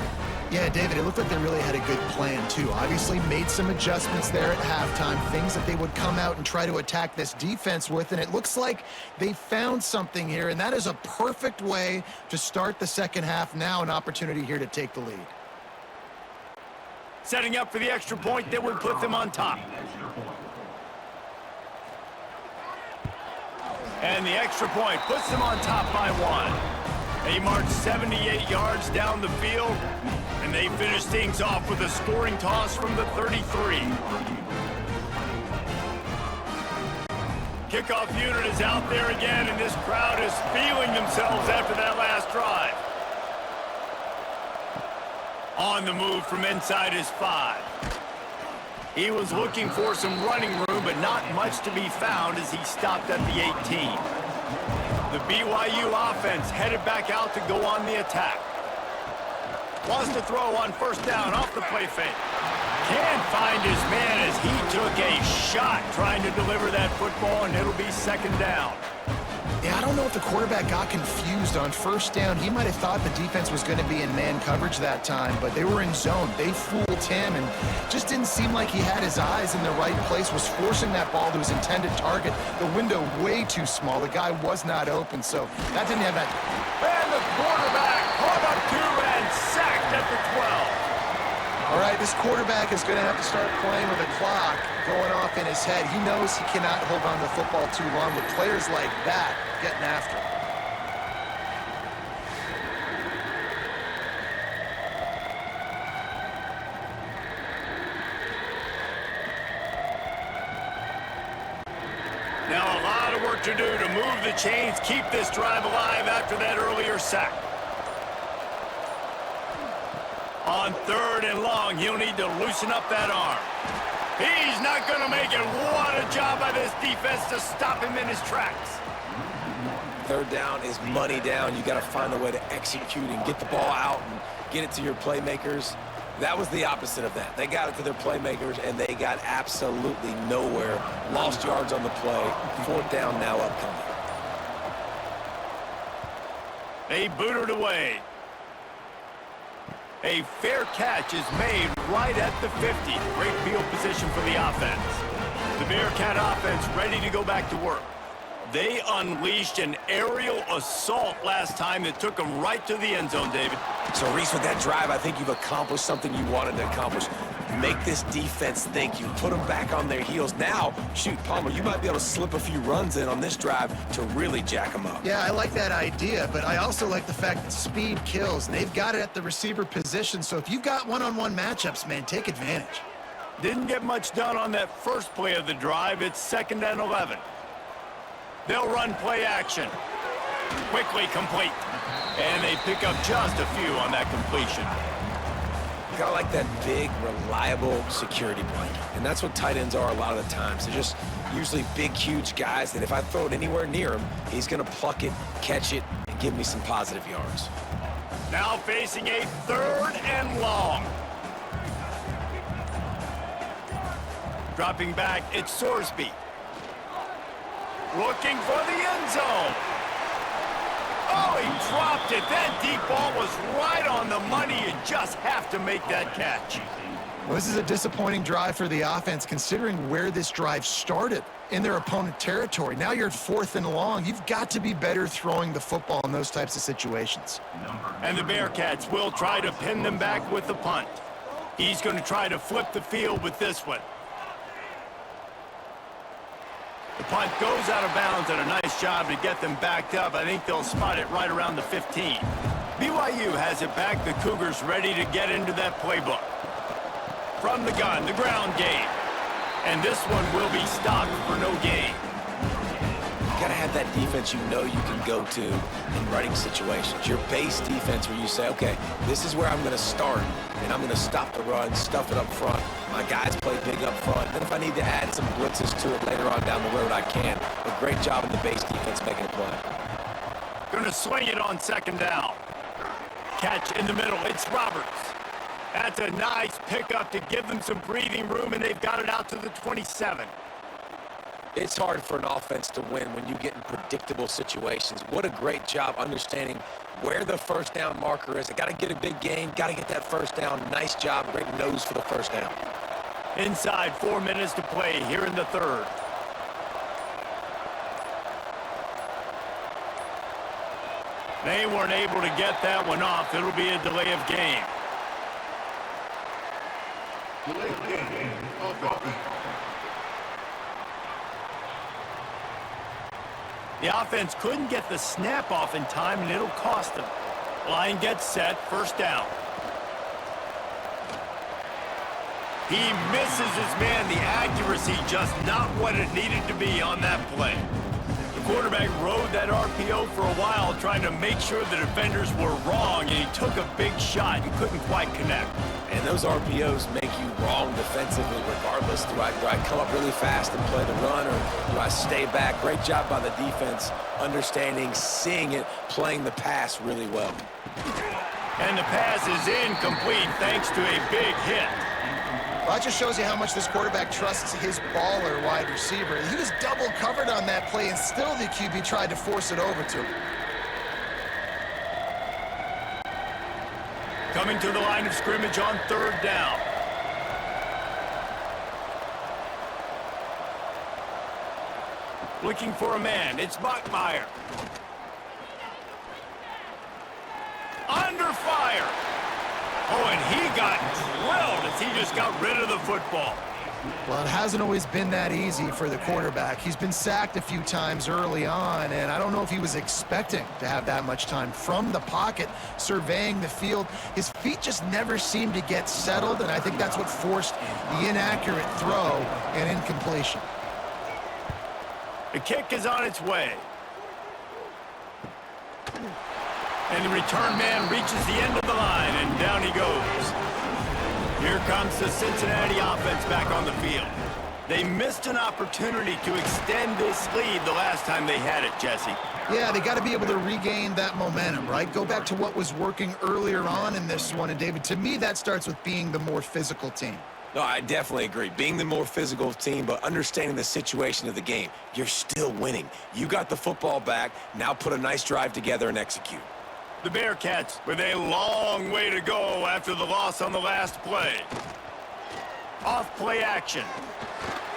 Yeah, David, it looked like they really had a good plan, too. Obviously made some adjustments there at halftime, things that they would come out and try to attack this defense with, and it looks like they found something here, and that is a perfect way to start the second half. Now an opportunity here to take the lead. Setting up for the extra point that would put them on top. And the extra point puts them on top by 1. They march 78 yards down the field, and they finish things off with a scoring toss from the 33. Kickoff unit is out there again, and this crowd is feeling themselves after that last drive. On the move from inside his 5. He was looking for some running room, but not much to be found as he stopped at the 18. The BYU offense headed back out to go on the attack. Wants to throw on 1st down off the play fake. Can't find his man as he took a shot trying to deliver that football, and it'll be 2nd down. Yeah, I don't know if the quarterback got confused on 1st down. He might have thought the defense was going to be in man coverage that time, but they were in zone. They fooled him and just didn't seem like he had his eyes in the right place, was forcing that ball to his intended target. The window way too small. The guy was not open, so that didn't have that. And the quarterback caught up to and sacked at the 12. All right, this quarterback is going to have to start playing with a clock going off in his head. He knows he cannot hold on to the football too long with players like that getting after him. Now a lot of work to do to move the chains, keep this drive alive after that earlier sack. On 3rd and long, he'll need to loosen up that arm. He's not going to make it. What a job by this defense to stop him in his tracks. 3rd down is money down. You got to find a way to execute and get the ball out and get it to your playmakers. That was the opposite of that. They got it to their playmakers, and they got absolutely nowhere. Lost yards on the play. 4th down now upcoming. They booted away. A fair catch is made right at the 50. Great field position for the offense. The Bearcat offense ready to go back to work. They unleashed an aerial assault last time that took them right to the end zone, David. So, Reese, with that drive, I think you've accomplished something you wanted to accomplish. Make this defense think. You put them back on their heels. Now, shoot, Palmer, you might be able to slip a few runs in on this drive to really jack them up. Yeah, I like that idea, but I also like the fact that speed kills. They've got it at the receiver position, so if you've got one-on-one matchups, man, take advantage. Didn't get much done on that first play of the drive. It's 2nd and 11. They'll run play action. Quickly complete. And they pick up just a few on that completion. Kind of like that big, reliable security blanket. And that's what tight ends are a lot of the times. They're just usually big, huge guys that if I throw it anywhere near him, he's going to pluck it, catch it, and give me some positive yards. Now facing a 3rd and long. Dropping back, it's Sorsby. Looking for the end zone. Oh, he dropped it. That deep ball was right on the money. You just have to make that catch. Well, this is a disappointing drive for the offense, considering where this drive started in their opponent territory. Now you're at 4th and long. You've got to be better throwing the football in those types of situations. And the Bearcats will try to pin them back with the punt. He's going to try to flip the field with this one. The punt goes out of bounds, and a nice job to get them backed up. I think they'll spot it right around the 15. BYU has it back. The Cougars ready to get into that playbook. From the gun, the ground game. And this one will be stopped for no gain. You got to have that defense you know you can go to in running situations. Your base defense where you say, okay, this is where I'm going to start, and I'm going to stop the run, stuff it up front. My guys play big up front. Then if I need to add some blitzes to it later on down the road, I can. A great job in the base defense making a play. Going to swing it on 2nd down. Catch in the middle. It's Roberts. That's a nice pickup to give them some breathing room, and they've got it out to the 27. It's hard for an offense to win when you get in predictable situations. What a great job understanding where the 1st down marker is. I got to get a big gain, got to get that 1st down. Nice job, great nose for the 1st down. Inside 4 minutes to play here in the 3rd. They weren't able to get that one off. It'll be a delay of game. The offense couldn't get the snap off in time, and it'll cost them. Line gets set, 1st down. He misses his man. The accuracy just not what it needed to be on that play. The quarterback rode that RPO for a while, trying to make sure the defenders were wrong, and he took a big shot and couldn't quite connect. And those RPOs make you wrong defensively regardless. Do I come up really fast and play the run, or do I stay back? Great job by the defense, understanding, seeing it, playing the pass really well. And the pass is incomplete thanks to a big hit. Well, that just shows you how much this quarterback trusts his baller wide receiver. He was double covered on that play, and still the QB tried to force it over to him. Coming to the line of scrimmage on 3rd down. Looking for a man. It's Bachmeier. Under fire. Oh, and he got drilled as he just got rid of the football. Well, it hasn't always been that easy for the quarterback. He's been sacked a few times early on, and I don't know if he was expecting to have that much time from the pocket, surveying the field. His feet just never seemed to get settled, and I think that's what forced the inaccurate throw and incompletion. The kick is on its way. And the return man reaches the end of the line, and down he goes. Here comes the Cincinnati offense back on the field. They missed an opportunity to extend this lead the last time they had it, Jesse. Yeah, they got to be able to regain that momentum, right? Go back to what was working earlier on in this one. And, David, to me, that starts with being the more physical team. No, I definitely agree. Being the more physical team, but understanding the situation of the game. You're still winning. You got the football back. Now put a nice drive together and execute. The Bearcats with a long way to go after the loss on the last play. Off play action.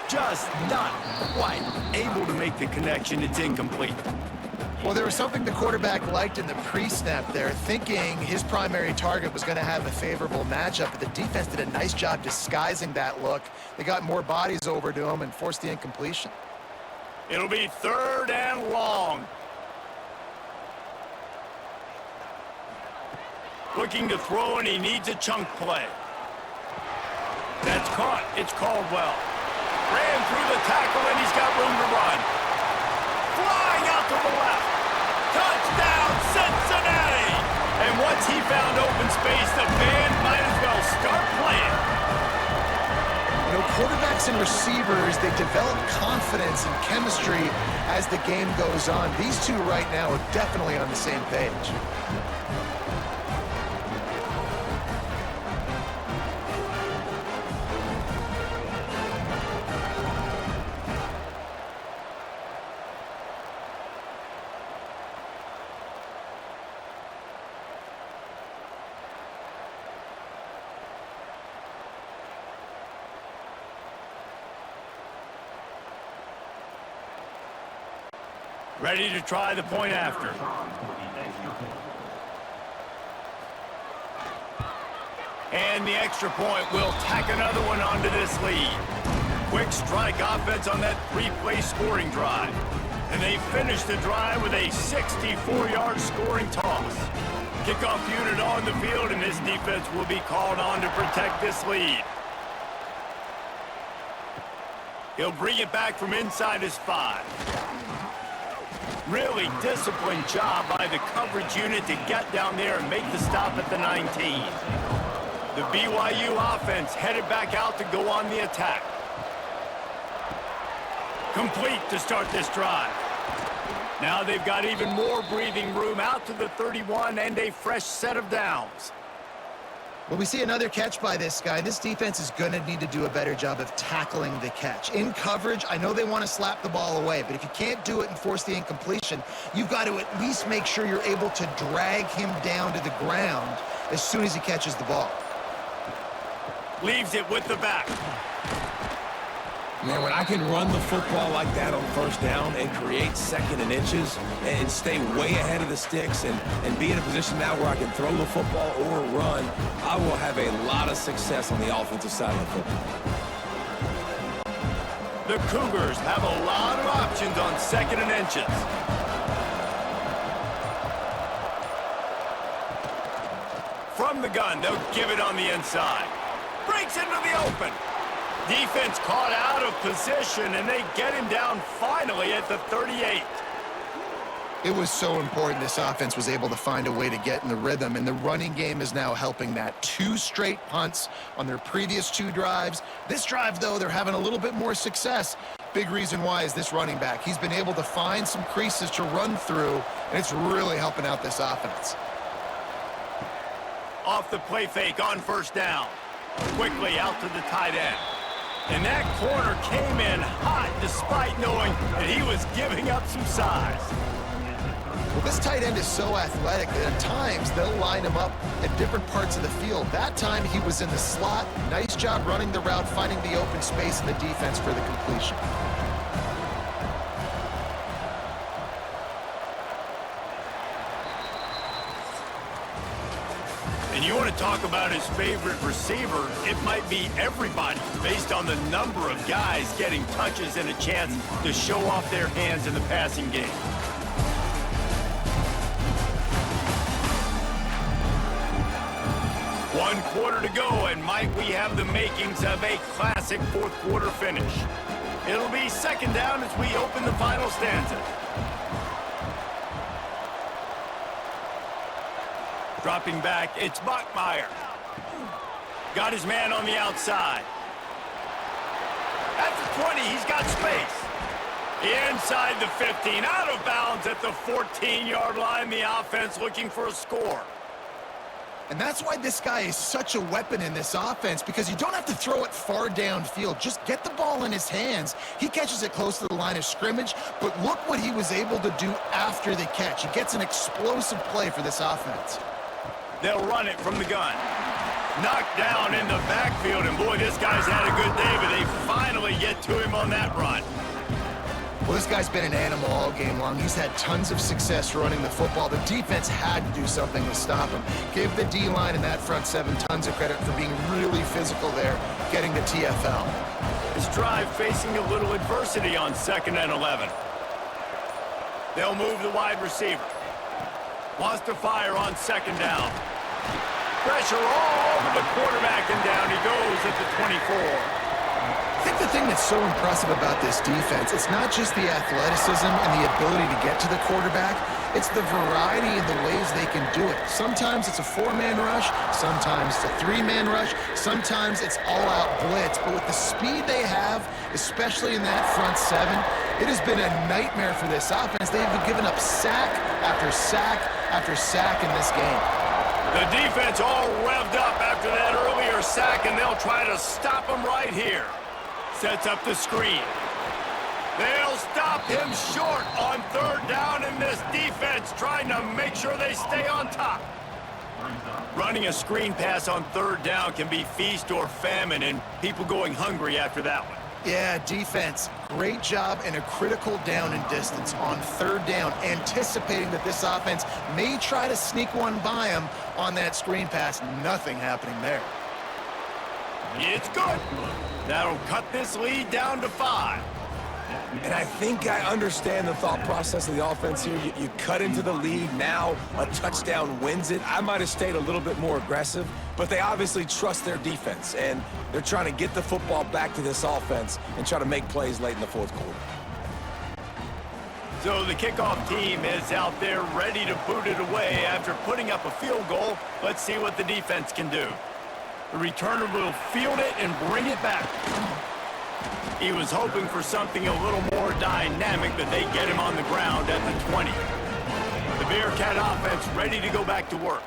Just not quite able to make the connection. It's incomplete. Well, there was something the quarterback liked in the pre-snap there, thinking his primary target was going to have a favorable matchup, but the defense did a nice job disguising that look. They got more bodies over to him and forced the incompletion. It'll be 3rd and long. Looking to throw, and he needs a chunk play. That's caught. It's Caldwell. Ran through the tackle, and he's got room to run. Flying out to the left. Touchdown, Cincinnati! And once he found open space, the band might as well start playing. You know, quarterbacks and receivers, they develop confidence and chemistry as the game goes on. These two right now are definitely on the same page. Ready to try the point after. And the extra point will tack another one onto this lead. Quick strike offense on that three-play scoring drive. And they finish the drive with a 64-yard scoring toss. Kickoff unit on the field, and this defense will be called on to protect this lead. He'll bring it back from inside his 5. Really disciplined job by the coverage unit to get down there and make the stop at the 19. The BYU offense headed back out to go on the attack. Complete to start this drive. Now they've got even more breathing room out to the 31 and a fresh set of downs. Well, we see another catch by this guy. This defense is going to need to do a better job of tackling the catch. In coverage, I know they want to slap the ball away, but if you can't do it and force the incompletion, you've got to at least make sure you're able to drag him down to the ground as soon as he catches the ball. Leaves it with the back. Man, when I can run the football like that on first down and create second and inches and stay way ahead of the sticks and be in a position now where I can throw the football or run, I will have a lot of success on the offensive side of the football. The Cougars have a lot of options on second and inches. From the gun, they'll give it on the inside. Breaks into the open. Defense caught out of position, and they get him down finally at the 38. It was so important this offense was able to find a way to get in the rhythm, and the running game is now helping that. 2 straight punts on their previous 2 drives. This drive, though, they're having a little bit more success. Big reason why is this running back. He's been able to find some creases to run through, and it's really helping out this offense. Off the play fake on first down. Quickly out to the tight end. And that corner came in hot despite knowing that he was giving up some size. Well, this tight end is so athletic that at times they'll line him up at different parts of the field. That time he was in the slot. Nice job running the route, finding the open space in the defense for the completion. And you want to talk about his favorite receiver, it might be everybody based on the number of guys getting touches and a chance to show off their hands in the passing game. One quarter to go, and might we have the makings of a classic fourth quarter finish. It'll be second down as we open the final stanza. Dropping back, it's Bachmeier. Got his man on the outside. At the 20, he's got space. Inside the 15, out of bounds at the 14-yard line. The offense looking for a score. And that's why this guy is such a weapon in this offense, because you don't have to throw it far downfield. Just get the ball in his hands. He catches it close to the line of scrimmage, but look what he was able to do after the catch. He gets an explosive play for this offense. They'll run it from the gun. Knocked down in the backfield, and boy, this guy's had a good day, but they finally get to him on that run. Well, this guy's been an animal all game long. He's had tons of success running the football. The defense had to do something to stop him. Give the D-line and that front 7 tons of credit for being really physical there, getting the TFL. This drive facing a little adversity on 2nd and 11. They'll move the wide receiver. Wants to fire on 2nd down. Pressure all over the quarterback, and down he goes at the 24. I think the thing that's so impressive about this defense, it's not just the athleticism and the ability to get to the quarterback, it's the variety in the ways they can do it. Sometimes it's a 4-man rush, sometimes it's a 3-man rush, sometimes it's all-out blitz, but with the speed they have, especially in that front 7, it has been a nightmare for this offense. They've been giving up sack after sack after sack in this game. The defense all revved up after that earlier sack, and they'll try to stop him right here. Sets up the screen. They'll stop him short on 3rd down, and this defense trying to make sure they stay on top. Running a screen pass on 3rd down can be feast or famine, and people going hungry after that one. Yeah, defense, great job in a critical down and distance on third down, anticipating that this offense may try to sneak one by him on that screen pass. Nothing happening there. It's good. That'll cut this lead down to 5. And I think I understand the thought process of the offense here. You cut into the lead, now a touchdown wins it. I might have stayed a little bit more aggressive, but they obviously trust their defense, and they're trying to get the football back to this offense and try to make plays late in the fourth quarter. So the kickoff team is out there ready to boot it away after putting up a field goal. Let's see what the defense can do. The returner will field it and bring it back. He was hoping for something a little more dynamic, but they get him on the ground at the 20. The Bearcat offense ready to go back to work.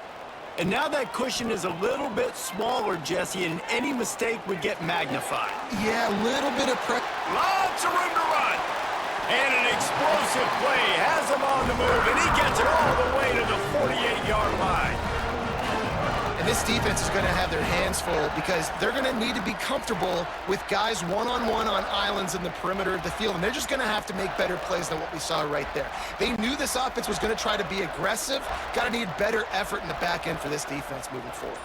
And now that cushion is a little bit smaller, Jesse, and any mistake would get magnified. Yeah, a little bit of pressure. Lots of room to run. And an explosive play has him on the move, and he gets it all the way to the 48-yard line. And this defense is going to have their hands full because they're going to need to be comfortable with guys one-on-one on islands in the perimeter of the field, and they're just going to have to make better plays than what we saw right there. They knew this offense was going to try to be aggressive. Got to need better effort in the back end for this defense moving forward.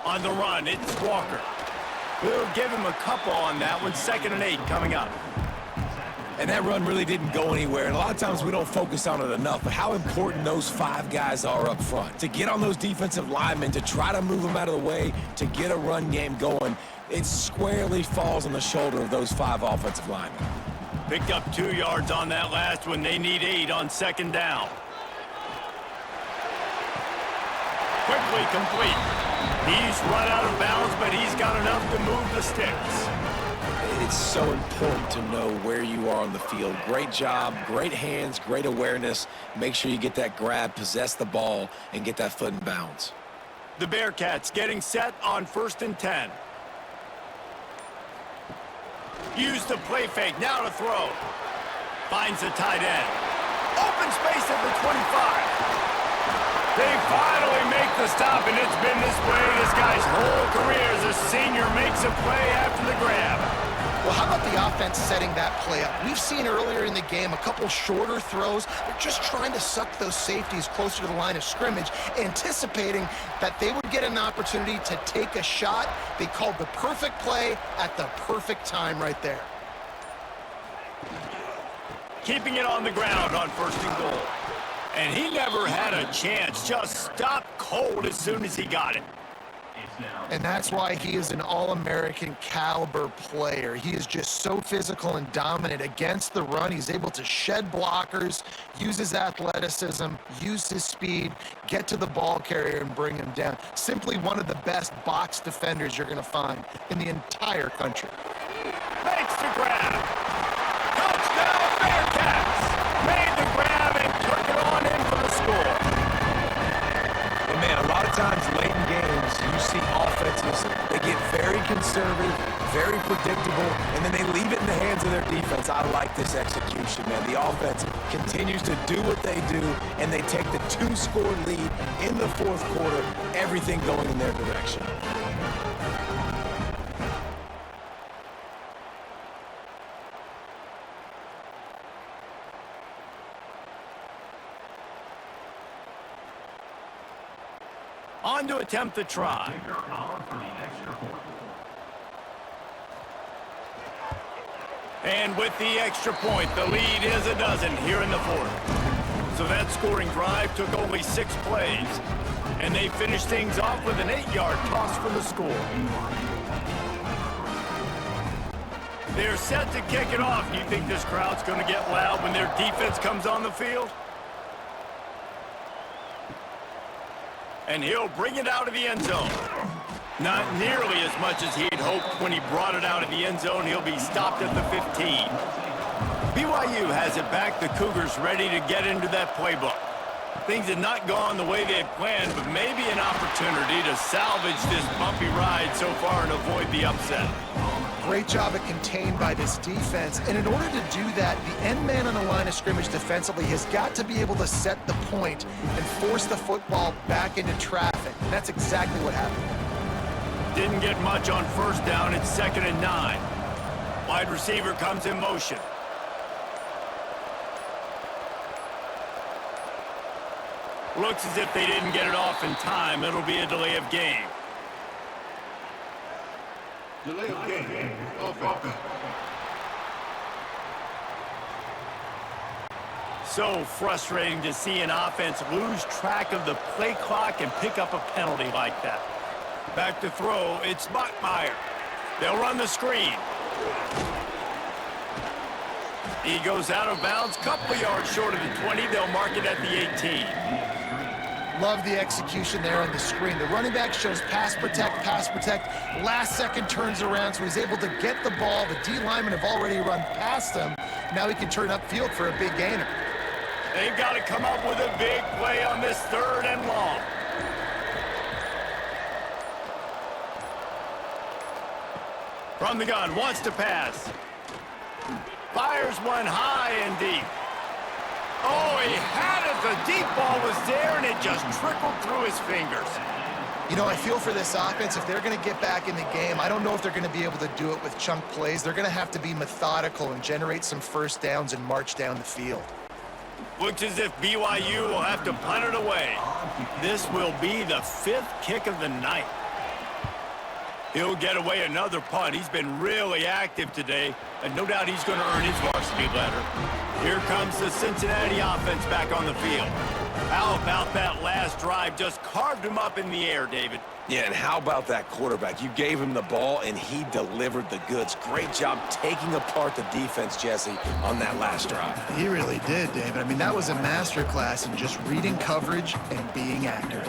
On the run, it's Walker. We'll give him a couple on that one. 2nd and 8 coming up. And that run really didn't go anywhere, and a lot of times we don't focus on it enough, but how important those 5 guys are up front. To get on those defensive linemen, to try to move them out of the way, to get a run game going, it squarely falls on the shoulder of those 5 offensive linemen. Picked up 2 yards on that last one. They need 8 on 2nd down. Quickly complete. He's run out of bounds, but he's got enough to move the sticks. It's so important to know where you are on the field. Great job, great hands, great awareness. Make sure you get that grab, possess the ball, and get that foot in bounds. The Bearcats getting set on 1st and 10. Use the play fake, now to throw. Finds the tight end. Open space at the 25. They finally make the stop, and it's been this way this guy's whole career as a senior makes a play after the grab. Well, how about the offense setting that play up? We've seen earlier in the game a couple shorter throws. They're just trying to suck those safeties closer to the line of scrimmage, anticipating that they would get an opportunity to take a shot. They called the perfect play at the perfect time right there. Keeping it on the ground on 1st and goal. And he never had a chance, just stopped cold as soon as he got it. And that's why he is an All-American caliber player. He is just so physical and dominant against the run. He's able to shed blockers, use his athleticism, use his speed, get to the ball carrier and bring him down. Simply one of the best box defenders you're going to find in the entire country. Makes the grab. Touchdown Bearcats. Made the grab and took it on in for the score. And man, a lot of times late in games, you see offenses, they get very conservative, very predictable, and then they leave it in the hands of their defense. I like this execution, man. The offense continues to do what they do, and they take the 2-score lead in the fourth quarter, everything going in their direction. On to attempt the try. And with the extra point, the lead is a dozen here in the fourth. So that scoring drive took only 6 plays. And they finished things off with an 8-yard toss for the score. They're set to kick it off. Do you think this crowd's going to get loud when their defense comes on the field? And he'll bring it out of the end zone. Not nearly as much as he'd hoped when he brought it out of the end zone. He'll be stopped at the 15. BYU has it back. The Cougars ready to get into that playbook. Things had not gone the way they had planned, but maybe an opportunity to salvage this bumpy ride so far and avoid the upset. Great job at contained by this defense. And in order to do that, the end man on the line of scrimmage defensively has got to be able to set the point and force the football back into traffic. That's exactly what happened. Didn't get much on first down. It's 2nd and 9. Wide receiver comes in motion. Looks as if they didn't get it off in time. It'll be a delay of game. Delay of game. Offense. So frustrating to see an offense lose track of the play clock and pick up a penalty like that. Back to throw, it's Bachmeier. They'll run the screen. He goes out of bounds, couple of yards short of the 20. They'll mark it at the 18. Love the execution there on the screen. The running back shows pass protect, pass protect. Last second turns around, so he's able to get the ball. The D linemen have already run past him. Now he can turn upfield for a big gainer. They've got to come up with a big play on this 3rd and long. From the gun, wants to pass. Fires one high and deep. Oh, he had it. The deep ball was there, and it just trickled through his fingers. You know, I feel for this offense, if they're going to get back in the game, I don't know if they're going to be able to do it with chunk plays. They're going to have to be methodical and generate some first downs and march down the field. Looks as if BYU will have to punt it away. This will be the 5th kick of the night. He'll get away another punt. He's been really active today, and no doubt he's going to earn his varsity letter. Here comes the Cincinnati offense back on the field. How about that last drive? Just carved him up in the air, David. Yeah, and how about that quarterback? You gave him the ball, and he delivered the goods. Great job taking apart the defense, Jesse, on that last drive. He really did, David. I mean, that was a masterclass in just reading coverage and being accurate.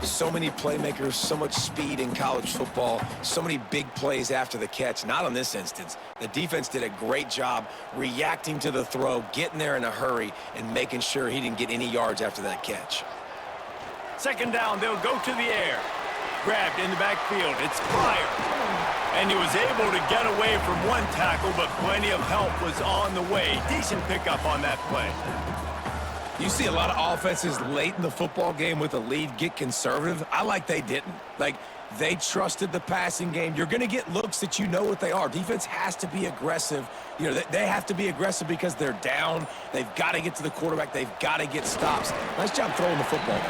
So many playmakers, so much speed in college football, so many big plays after the catch. Not on this instance. The defense did a great job reacting to the throw, getting there in a hurry, and making sure he didn't get any yards after that catch. 2nd down, they'll go to the air. Grabbed in the backfield, it's Pryor. And he was able to get away from one tackle, but plenty of help was on the way. Decent pickup on that play. You see a lot of offenses late in the football game with a lead get conservative. I like they didn't. Like, they trusted the passing game. You're going to get looks that you know what they are. Defense has to be aggressive. You know, they have to be aggressive because they're down. They've got to get to the quarterback. They've got to get stops. Nice job throwing the football.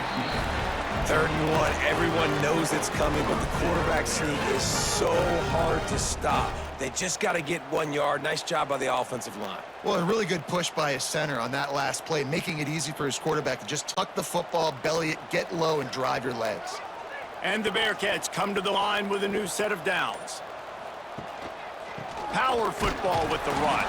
3rd and 1. Everyone knows it's coming, but the quarterback sneak is so hard to stop. They just got to get 1 yard. Nice job by the offensive line. Well, a really good push by his center on that last play, making it easy for his quarterback to just tuck the football, belly it, get low, and drive your legs. And the Bearcats come to the line with a new set of downs. Power football with the run.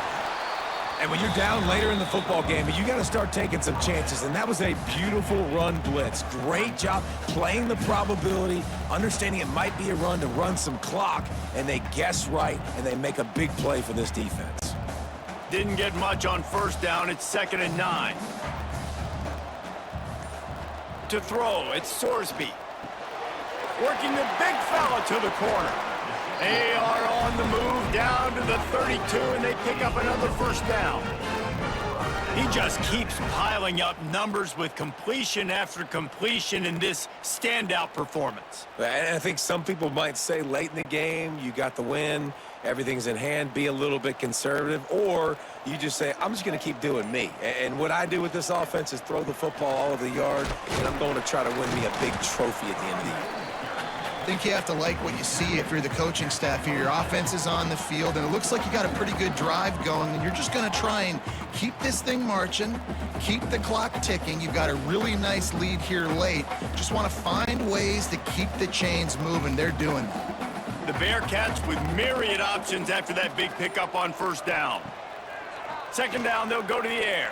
And when you're down later in the football game, you got to start taking some chances. And that was a beautiful run blitz. Great job playing the probability, understanding it might be a run to run some clock, and they guess right, and they make a big play for this defense. Didn't get much on first down. It's 2nd and 9. To throw, it's Sorsby. Working the big fella to the corner. They are on the move down to the 32, and they pick up another first down. He just keeps piling up numbers with completion after completion in this standout performance. And I think some people might say late in the game, you got the win, everything's in hand, be a little bit conservative, or you just say, I'm just going to keep doing me. And what I do with this offense is throw the football all over the yard, and I'm going to try to win me a big trophy at the end of the year. I think you have to like what you see if you're the coaching staff here. Your offense is on the field, and it looks like you got a pretty good drive going, and you're just going to try and keep this thing marching, keep the clock ticking. You've got a really nice lead here late. Just want to find ways to keep the chains moving. They're doing it. The Bearcats with myriad options after that big pickup on first down. 2nd down, they'll go to the air.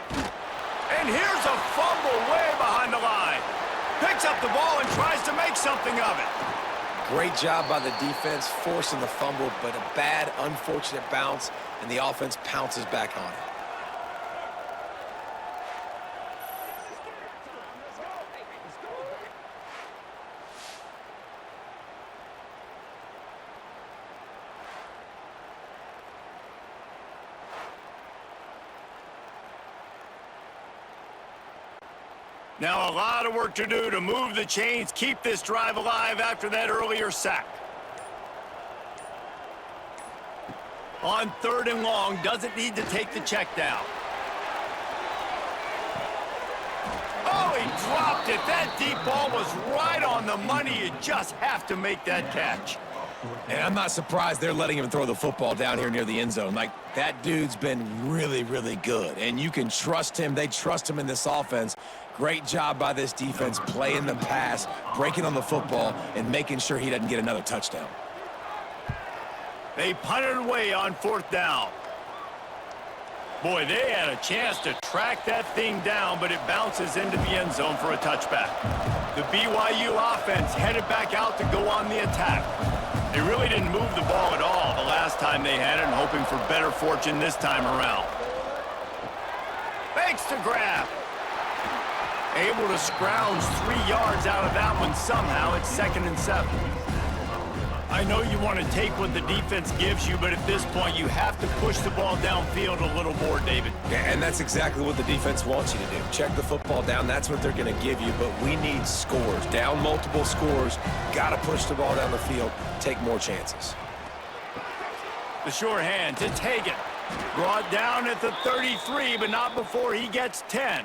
And here's a fumble way behind the line. Picks up the ball and tries to make something of it. Great job by the defense forcing the fumble, but a bad, unfortunate bounce, and the offense pounces back on it. Now a lot of work to do to move the chains, keep this drive alive after that earlier sack. On 3rd and long, doesn't need to take the check down. Oh, he dropped it. That deep ball was right on the money. You just have to make that catch. And I'm not surprised they're letting him throw the football down here near the end zone. Like, that dude's been really, really good. And you can trust him. They trust him in this offense. Great job by this defense playing the pass, breaking on the football, and making sure he doesn't get another touchdown. They punted away on 4th down. Boy, they had a chance to track that thing down, but it bounces into the end zone for a touchback. The BYU offense headed back out to go on the attack. They really didn't move the ball at all the last time they had it, and hoping for better fortune this time around. Thanks to grab. Able to scrounge 3 yards out of that one somehow. It's 2nd and 7. I know you want to take what the defense gives you, but at this point, you have to push the ball downfield a little more, David. Yeah, and that's exactly what the defense wants you to do. Check the football down. That's what they're going to give you, but we need scores. Down multiple scores. Got to push the ball down the field. Take more chances. The sure hand to Hagan. Brought down at the 33, but not before he gets 10.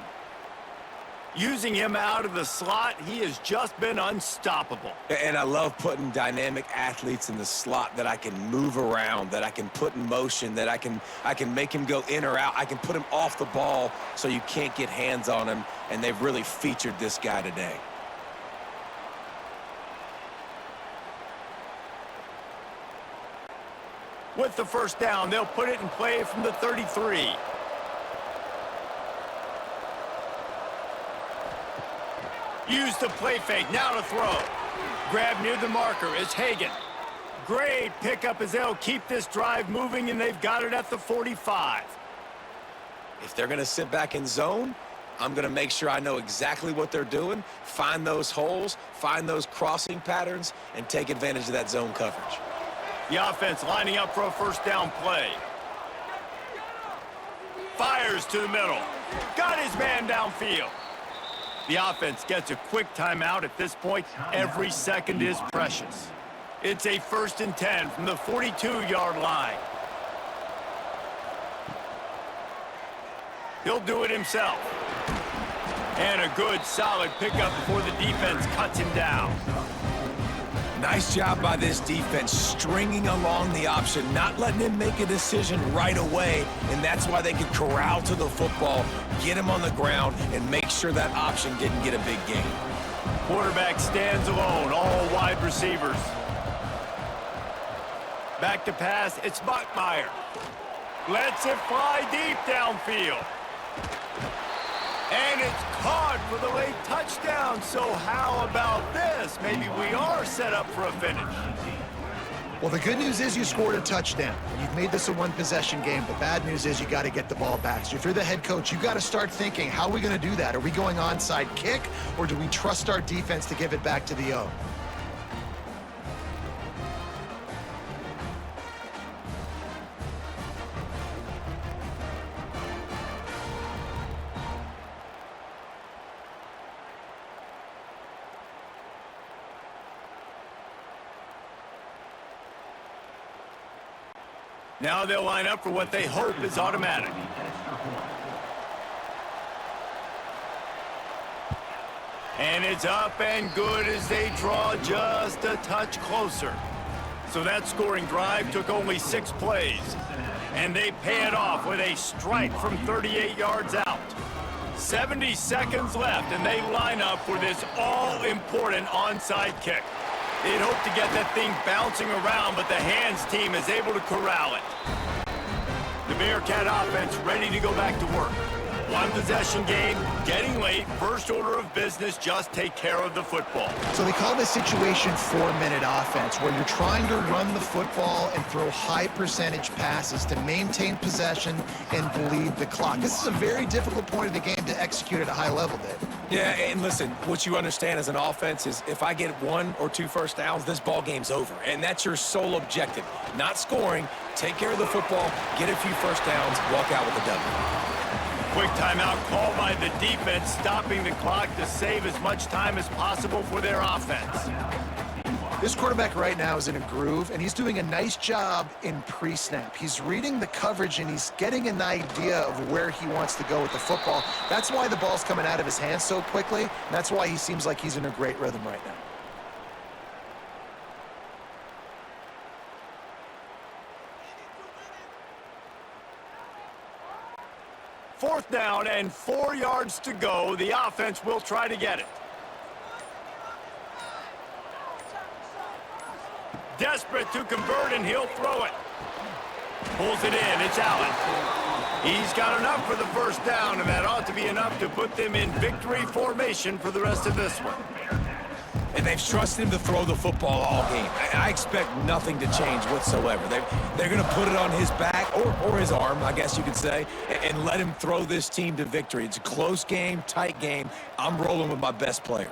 Using him out of the slot, he has just been unstoppable. And I love putting dynamic athletes in the slot that I can move around, that I can put in motion, that I can make him go in or out. I can put him off the ball so you can't get hands on him, and they've really featured this guy today. With the 1st down, they'll put it in play from the 33. Use the play fake, now to throw. Grab near the marker is Hagan. Great pickup as they'll keep this drive moving, and they've got it at the 45. If they're going to sit back in zone, I'm going to make sure I know exactly what they're doing, find those holes, find those crossing patterns, and take advantage of that zone coverage. The offense lining up for a 1st down play. Fires to the middle. Got his man downfield. The offense gets a quick timeout at this point. Every second is precious. It's a 1st and 10 from the 42-yard line. He'll do it himself. And a good, solid pickup before the defense cuts him down. Nice job by this defense, stringing along the option, not letting him make a decision right away, and that's why they could corral to the football, get him on the ground, and make sure that option didn't get a big gain. Quarterback stands alone, all wide receivers. Back to pass, it's Bachmeier. Lets it fly deep downfield. And it's caught for the late touchdown. So how about this? Maybe we are set up for a finish. Well, the good news is you scored a touchdown. You've made this a one-possession game. The bad news is you got to get the ball back. So if you're the head coach, you got to start thinking, how are we going to do that? Are we going onside kick, or do we trust our defense to give it back to the O? Now they'll line up for what they hope is automatic. And it's up and good as they draw just a touch closer. So that scoring drive took only 6 plays. And they pay it off with a strike from 38 yards out. 70 seconds left, and they line up for this all-important onside kick. They'd hope to get that thing bouncing around, but the hands team is able to corral it. The Bearcat offense ready to go back to work. One possession game, getting late, first order of business, just take care of the football. So they call this situation 4-minute offense, where you're trying to run the football and throw high percentage passes to maintain possession and bleed the clock. This is a very difficult point of the game to execute at a high level, Dave. Yeah, and listen, what you understand as an offense is if I get 1 or 2 first downs, this ball game's over. And that's your sole objective. Not scoring, take care of the football, get a few first downs, walk out with a W. Quick timeout called by the defense, stopping the clock to save as much time as possible for their offense. This quarterback right now is in a groove, and he's doing a nice job in pre-snap. He's reading the coverage, and he's getting an idea of where he wants to go with the football. That's why the ball's coming out of his hands so quickly, and that's why he seems like he's in a great rhythm right now. Fourth down and 4 yards to go. The offense will try to get it. Desperate to convert, and he'll throw it. Pulls it in. It's Allen. He's got enough for the first down, and that ought to be enough to put them in victory formation for the rest of this one. And they've trusted him to throw the football all game. I expect nothing to change whatsoever. They're going to put it on his back, or his arm, I guess you could say, and let him throw this team to victory. It's a close game, tight game. I'm rolling with my best player.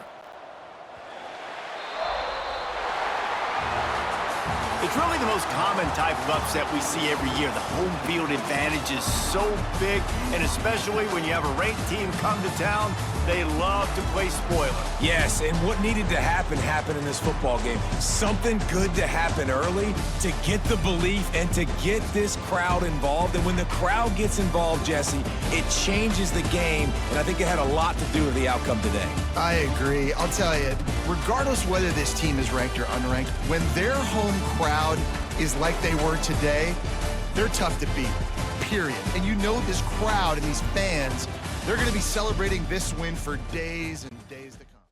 It's really the most common type of upset we see every year. The home field advantage is so big, and especially when you have a ranked team come to town, they love to play spoiler. Yes, and what needed to happen happened in this football game. Something good to happen early to get the belief and to get this crowd involved. And when the crowd gets involved, Jesse, it changes the game, and I think it had a lot to do with the outcome today. I agree. I'll tell you, regardless whether this team is ranked or unranked, when their home crowd is like they were today, they're tough to beat, period. And you know this crowd and these fans, they're going to be celebrating this win for days and